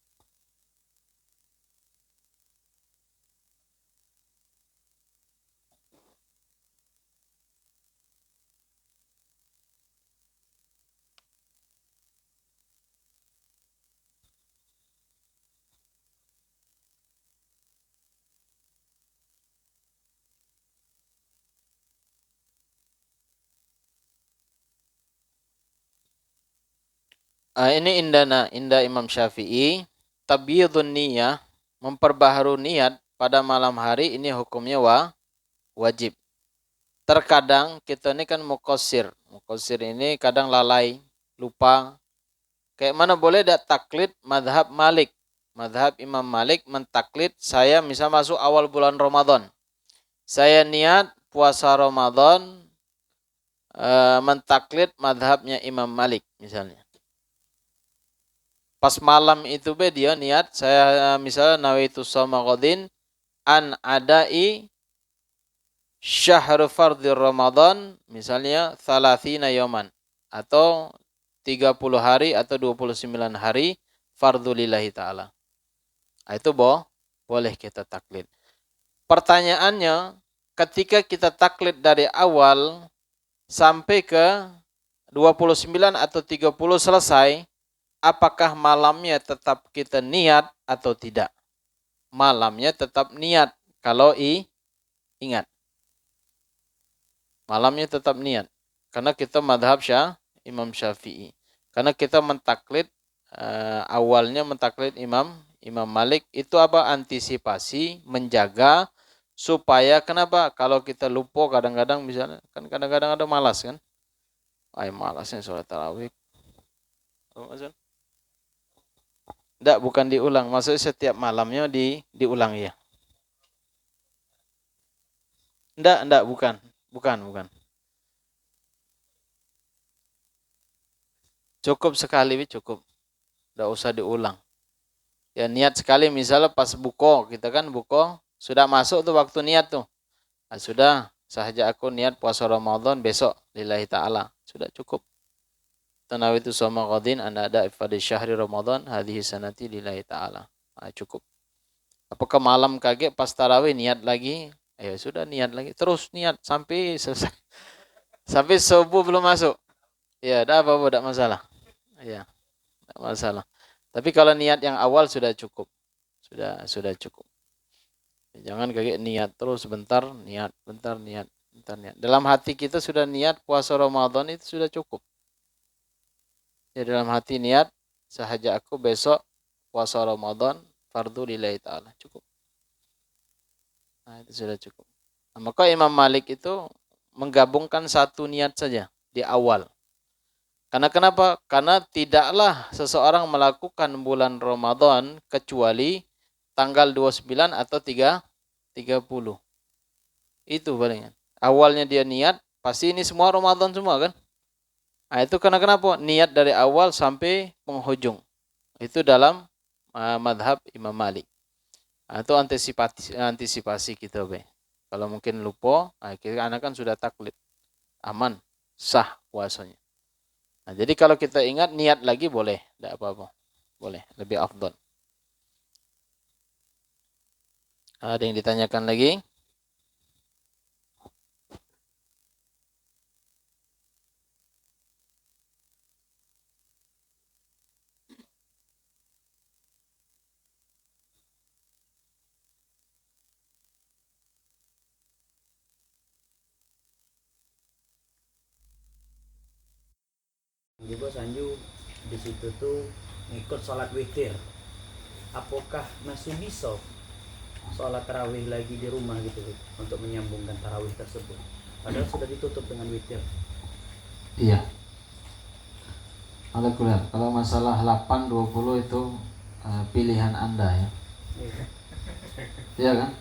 Ini indah Imam Syafi'i, tabyidun niyah, memperbaharui niat pada malam hari ini hukumnya wajib. Terkadang kita ini kan mukosir. Mukosir ini kadang lalai, lupa. Kayak mana boleh ada taklid madhab Malik. Madhab Imam Malik mentaklid saya misal masuk awal bulan Ramadan. Saya niat puasa Ramadan mentaklid madhabnya Imam Malik misalnya. Pas malam itu dia niat saya misalnya nawaitu shauma ghadin an adai syahr fardhi Ramadan misalnya 30 yaman atau 30 hari atau 29 hari fardhu lillahi ta'ala. Itu boleh kita taklid. Pertanyaannya ketika kita taklid dari awal sampai ke 29 atau 30 selesai, apakah malamnya tetap kita niat atau tidak? Malamnya tetap niat kalau ingat. Malamnya tetap niat. Karena kita madhab Imam Syafi'i. Karena kita mentaklid, awalnya mentaklid Imam Malik, itu apa? Antisipasi, menjaga, supaya kenapa? Kalau kita lupa kadang-kadang misalnya, kan kadang-kadang ada malas kan? Ay, malasnya sholat tarawih. Enggak, bukan diulang. Maksudnya setiap malamnya diulang ya. Enggak, bukan. Bukan. Cukup sekali, cukup. Enggak usah diulang. Ya niat sekali, misalnya pas buko, kita kan buko, sudah masuk tuh waktu niat tuh. Nah, sudah, sahaja aku niat puasa Ramadan besok, lillahi ta'ala. Sudah cukup. Tanawitu soma qadin anda ada ifadi syahri Ramadan hadhihi sanati lillahi ta'ala. Nah, cukup. Apakah malam kaget pas tarawih niat lagi? Ya sudah niat lagi. Terus niat sampai selesai. Sampai subuh belum masuk. Ya, dah apa-apa, tidak masalah. Ya, tidak masalah. Tapi kalau niat yang awal sudah cukup. Sudah cukup. Jangan kaget niat terus bentar niat. Dalam hati kita sudah niat puasa Ramadan itu sudah cukup. Ya, dalam hati niat sahaja aku besok puasa Ramadan fardu lillahi ta'ala. Cukup. Nah, itu sudah cukup. Nah, maka Imam Malik itu menggabungkan satu niat saja di awal. Karena kenapa? Karena tidaklah seseorang melakukan bulan Ramadan kecuali tanggal 29 atau 30. Itu palingan. Awalnya dia niat, pasti ini semua Ramadan semua kan? Nah, itu karena kenapa? Niat dari awal sampai penghujung. Itu dalam madhab Imam Malik. Nah, itu antisipasi kita, be. Kalau mungkin lupa, akhirnya anak kan sudah taklid. Aman, sah puasanya. Nah, jadi kalau kita ingat niat lagi boleh, tidak apa-apa. Boleh, lebih afdal. Ada yang ditanyakan lagi? Di Bos Anju di situ tuh ngikut sholat witir. Apakah masih bisa sholat tarawih lagi di rumah gitu untuk menyambungkan tarawih tersebut? Padahal sudah ditutup dengan witir. Iya. Kalau masalah 8-20 itu pilihan Anda ya. Iya kan?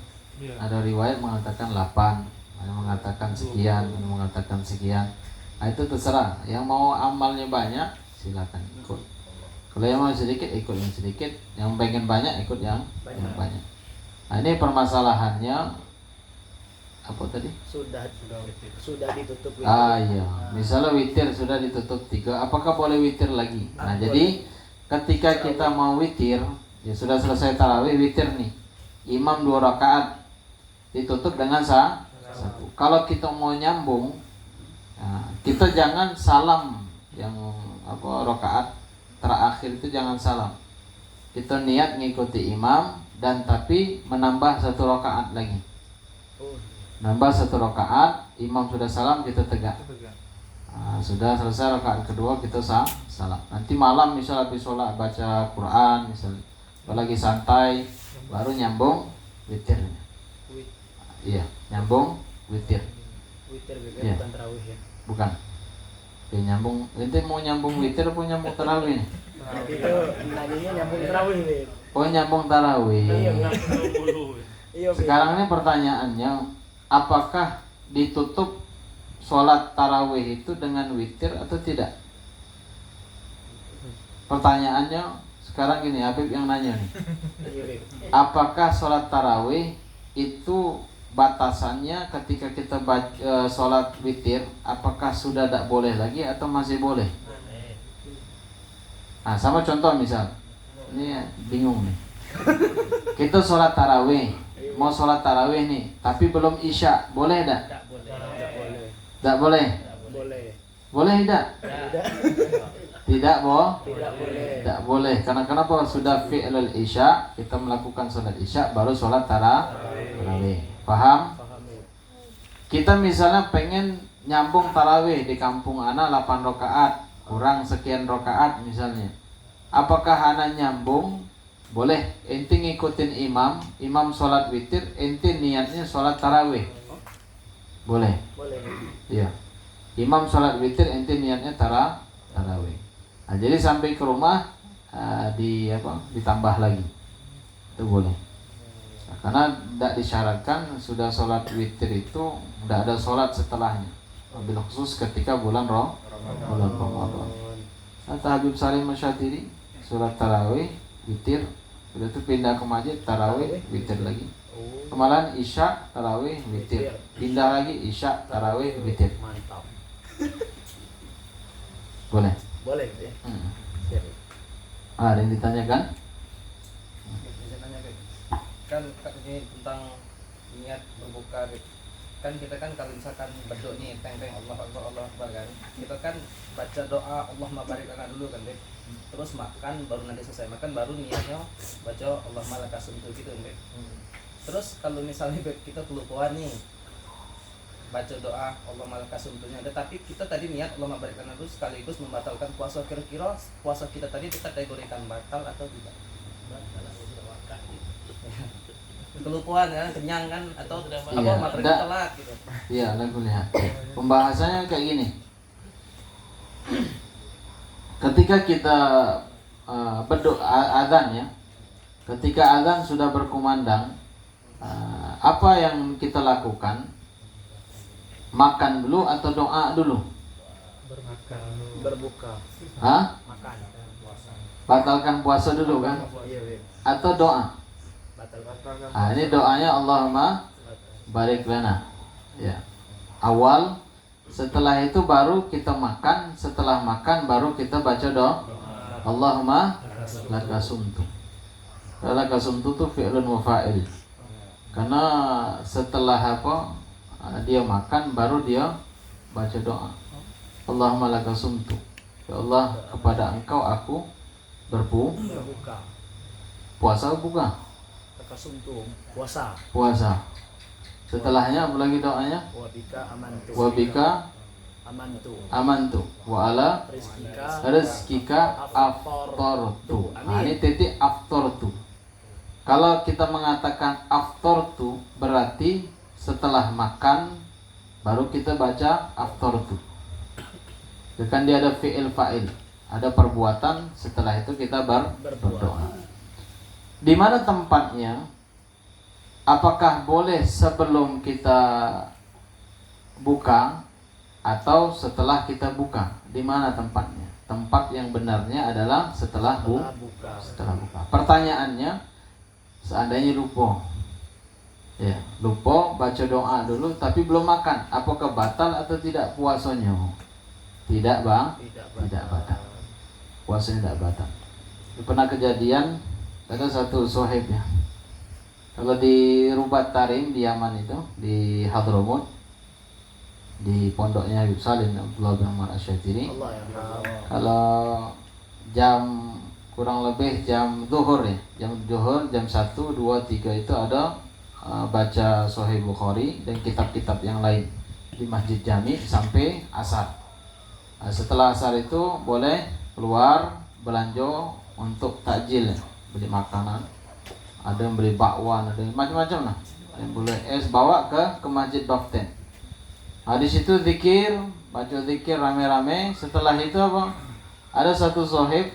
Iya. Ada riwayat mengatakan 8, ada mengatakan sekian, ada mengatakan sekian. Nah, itu terserah. Yang mau amalnya banyak, silakan ikut. Kalau yang mau sedikit, ikut yang sedikit. Yang pengen banyak, ikut yang banyak. Nah, ini permasalahannya apa tadi? Sudah ditutup witir. Iya. Misalnya witir sudah ditutup 3, apakah boleh witir lagi? Nah, jadi ketika kita mau witir, ya sudah selesai tarawih, witir nih. Imam 2 rakaat, ditutup dengan 1. Kalau kita mau nyambung, kita jangan salam yang rakaat terakhir itu jangan salam. Kita niat ngikuti imam dan tapi menambah 1 rakaat lagi. Nambah 1 rakaat, imam sudah salam kita tegak. Sudah selesai rakaat kedua kita salam. Nanti malam misal habis sholat baca Quran misalnya, lagi santai baru nyambung witir. Iya, nyambung witir. Witir ya. Bukan tarawih ya. Bukan. Ya, nyambung. Ente mau nyambung witir apa nyambung tarawih? Itu nanyanya nyambung tarawih, Beb. Oh, nyambung tarawih. Iya, sekarang ini pertanyaannya, apakah ditutup sholat tarawih itu dengan witir atau tidak? Pertanyaannya sekarang gini, Habib yang nanya nih. Apakah sholat tarawih itu batasannya ketika kita sholat witir, apakah sudah tidak boleh lagi atau masih boleh? Nah, sama contoh misal, ini bingung nih. Kita sholat tarawih, mau sholat tarawih nih, tapi belum isya, boleh tidak? Tidak boleh. Tidak boleh. Boleh. Boleh tidak? Tidak boleh. Tidak boleh. Tidak boleh. Karena kenapa? Sudah fi'lul isya, kita melakukan sholat isya baru sholat tarawih. Paham? Paham ya? Kita misalnya pengen nyambung tarawih di kampung ana 8 rakaat, kurang sekian rakaat misalnya. Apakah ana nyambung? Boleh. Ente ngikutin imam sholat witir, ente niatnya sholat tarawih. Boleh. Boleh. Iya. Imam sholat witir, ente niatnya tarawih. Nah, jadi sampai ke rumah ditambah lagi. Itu boleh. Nah, karena tidak disyaratkan sudah sholat witir itu tidak ada sholat setelahnya. Wabil khusus ketika bulan Ramadan. Kata Habib Salim Masyatiri, sholat tarawih, witir, sudah itu pindah ke masjid, tarawih, witir lagi. Kemarin isya, tarawih, witir. Pindah lagi isya, tarawih, witir. Mantap. Boleh. Boleh ya. Siap. Ada yang ditanyakan? Kan ini tentang niat berbuka kan kita kan kalau misalkan berdoa nih teng Allah Akbar kan kita kan baca doa Allahumma barik lana dulu kan Beb. Terus makan baru nanti selesai makan baru niatnya baca Allahumma lakas untuk gitu kan Beb. Terus kalau misalnya Beb kita kelupaan nih baca doa Allahumma lakas untuknya tetapi kita tadi niat Allahumma barik lana dulu sekaligus membatalkan puasa, kira-kira puasa kita tadi kita kategorikan batal atau tidak? Kelupaan ya, kenyang kan atau Iya, maghrib telat gitu. Iya, aku lihat. Pembahasannya kayak gini. Ketika kita berdoa azan ya, ketika azan sudah berkumandang, apa yang kita lakukan? Makan dulu atau doa dulu? Berbuka. Hah? Makan. Batalkan puasa dulu kan? Iya, Beb. Atau doa? Batal. Ini doanya Allahumma barik lana. Ya. Awal, setelah itu baru kita makan, setelah makan baru kita baca doa Allahumma lakasumtu. Lakasumtu itu fi'lun wa fa'il. Karena setelah dia makan baru dia baca doa Allahumma lakasumtu. Ya Allah, kepada Engkau aku Berbuka. puasa buka. Takasumtum. Puasa. Puasa. Setelahnya apa lagi doanya? Wabika amantu. Wabika Amantu. amantu wa ala rizkika aftartu. Nah, ini titik aftartu. Kalau kita mengatakan aftartu berarti setelah makan baru kita baca aftartu. Kan dia ada fi'il fa'il, ada perbuatan, setelah itu kita berdoa. Di mana tempatnya? Apakah boleh sebelum kita buka atau setelah kita buka? Di mana tempatnya? Tempat yang benarnya adalah setelah buka. Pertanyaannya, seandainya lupa, ya lupa baca doa dulu, tapi belum makan, apakah batal atau tidak puasanya? Tidak bang, tidak batal. Puasanya tidak batal. Pernah kejadian, ada satu sohib ya. Kalau di Rubat Tarim di Yaman itu, di Hadramut, di pondoknya Habib Salim Abdullah bin Umar Asy-Syatiri. Kalau jam kurang lebih jam zuhur ya, jam 1, 2, 3 itu ada baca Sahih Bukhari dan kitab-kitab yang lain di Masjid Jami sampai asar. Setelah asar itu boleh keluar belanja untuk takjil, beli makanan, ada yang beli bakwan, ada yang macam-macam lah, yang boleh bawa ke Masjid Baften. Di situ zikir, baca zikir rame-rame. Setelah itu apa? Ada satu sohib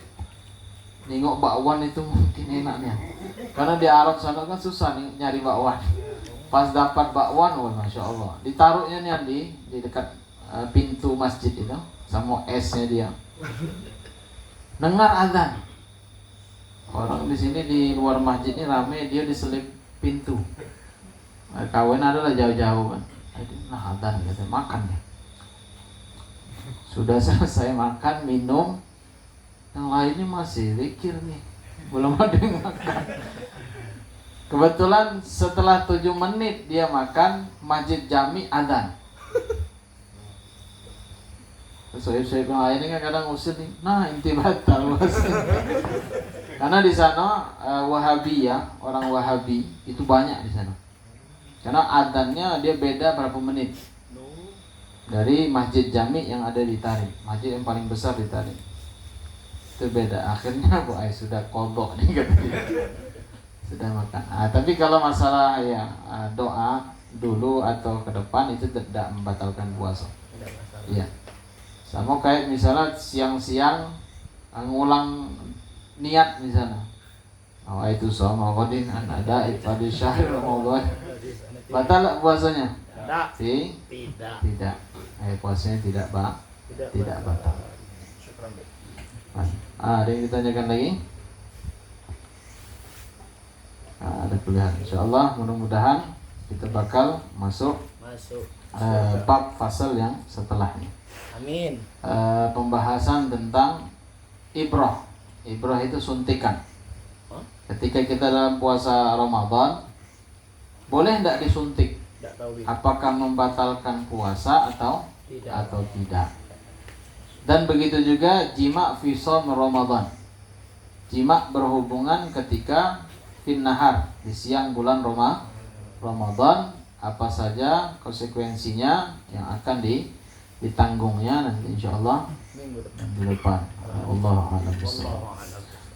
nengok bakwan itu mungkin enaknya, karena di Arab sana kan susah nih nyari bakwan. Pas dapat bakwan, wah masya Allah, ditaruhnya nih di dekat pintu masjid itu, sama esnya dia. Dengar azan, orang di sini di luar masjid ini rame, dia diselip pintu. Kawan adalah jauh-jauh kan. Nah azan kita makan deh. Sudah selesai makan minum, yang lainnya masih zikir nih, belum ada yang makan. Kebetulan setelah 7 menit dia makan, Masjid Jami azan. Sohib-sohib yang lain ini kan kadang usir nih, nah inti batal bos. Karena di sana Wahabi ya, orang Wahabi itu banyak di sana. Karena adzannya dia beda berapa menit dari Masjid Jami yang ada di Tarim, masjid yang paling besar di Tarim. Itu beda. Akhirnya Bu Ai sudah kodok nih katanya. Sudah makan. Tapi kalau masalah ya doa dulu atau ke depan itu tidak membatalkan puasa. Iya. Sama kayak misalnya siang-siang ngulang niat misalnya. Itu sama kodin ada pada syahr Ramadan. Batal puasanya? Tidak. Puasanya tidak batal. Ada yang ditanyakan lagi? Ada pilihan. Insyaallah mudah-mudahan kita bakal masuk bab fasal yang setelahnya. Amin. Pembahasan tentang ibrah. Ibrah itu suntikan. Ketika kita dalam puasa Ramadan, boleh tidak disuntik? Apakah membatalkan puasa atau tidak? Dan begitu juga jima fi shaum Ramadan. Jima berhubungan ketika finnahar, di siang bulan Ramadan, apa saja konsekuensinya yang akan ditanggungnya nanti insyaallah minggu depan. Allahu a'lam bishawab.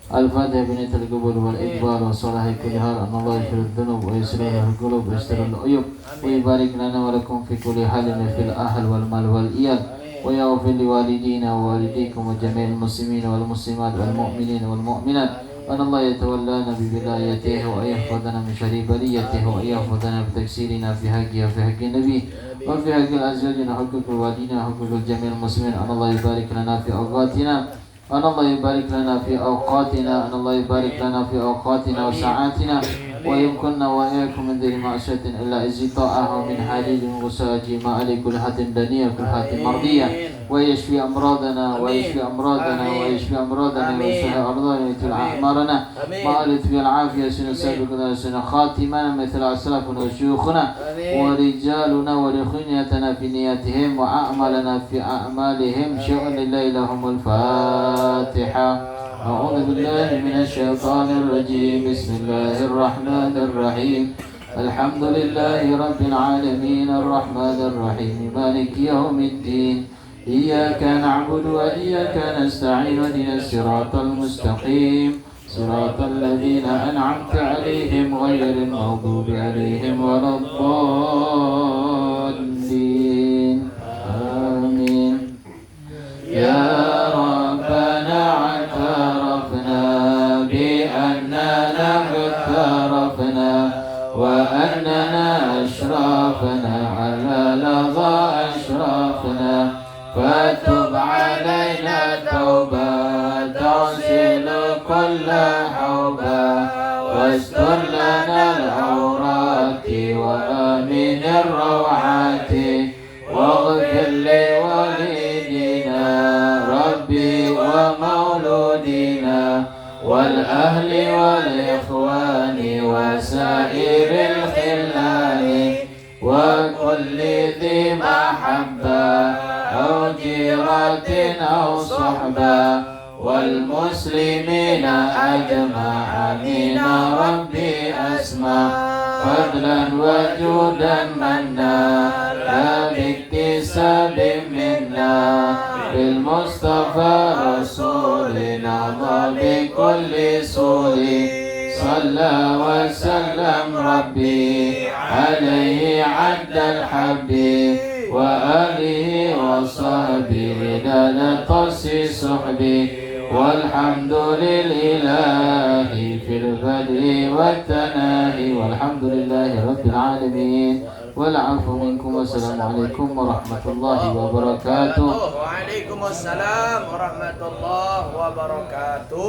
Al-Fatihah binatul qubul wal iqbal wa salahi kulli hal anallahu yaghfiru dzunub wa yuslih al-qulub wa yastirul uyub wa yubarik lana wa lakum fi kulli halin fil ahl wal mal wal iyal wa yaghfir li walidina wa walidikum wa jami'il muslimin wal muslimat wal mu'minin wal mu'minat wa Allah yatawallana bi wilayatihi wa yahfazana min syarri baliyatihi wa yahfazana bi taksirina fi haqqi wa fi haqqi nabi wa fi haqqi azwajina huququl walidina huququl jami'il muslimin Allah yubarik lana fi awqatina أن الله يبارك لنا في أوقاتنا أن الله يبارك لنا في أوقاتنا وساعاتنا ويمكننا وإياكم من ذي معصية إلا إزطاءه من حديد غساج ما علي كل حد دنيا كل حد مرضية ويشفي أمراضنا ويشفي أمراضنا ويصلح أرضنا ويتل أعمارنا ما ألت بالعافية سنسابقنا سنخاتمنا مثل أسلافنا وشيوخنا ورجالنا ورخنيتنا في نياتهم وأعمالنا في أعمالهم شؤون لله لهم الفاتحة أعوذ بالله من الشيطان الرجيم بسم الله الرحمن الرحيم الحمد لله رب العالمين الرحمن الرحيم مالك يوم الدين إياك نعبد وإياك نستعين اهدنا الصراط المستقيم صراط الذين أنعمت عليهم غير المغضوب عليهم ولا الضالين آمين يا ربنا اعترفنا بأننا اغترفنا وأننا أشرفنا على لظى أشرفنا فتب علينا توبة تغسل كل حوبة واستر لنا العورات وآمن الروعات واغفر لوالدينا ربي ومولودينا والأهل والإخوان وسائر الخلان وكل ذي محبة أو جيرة أو صحبة والمسلمين أجمعين ربي أسمع فضلا وجودا منا لا باكتساب منا بالمصطفى رسولنا بكل سور صلى وسلم ربي عليه عد الحبيب وآله وصحبه لا تقصي صحبه والحمد لله في البدء والتناهي والحمد لله رب العالمين والعفو منكم والسلام عليكم ورحمة الله وبركاته. وعليكم السلام ورحمة الله وبركاته.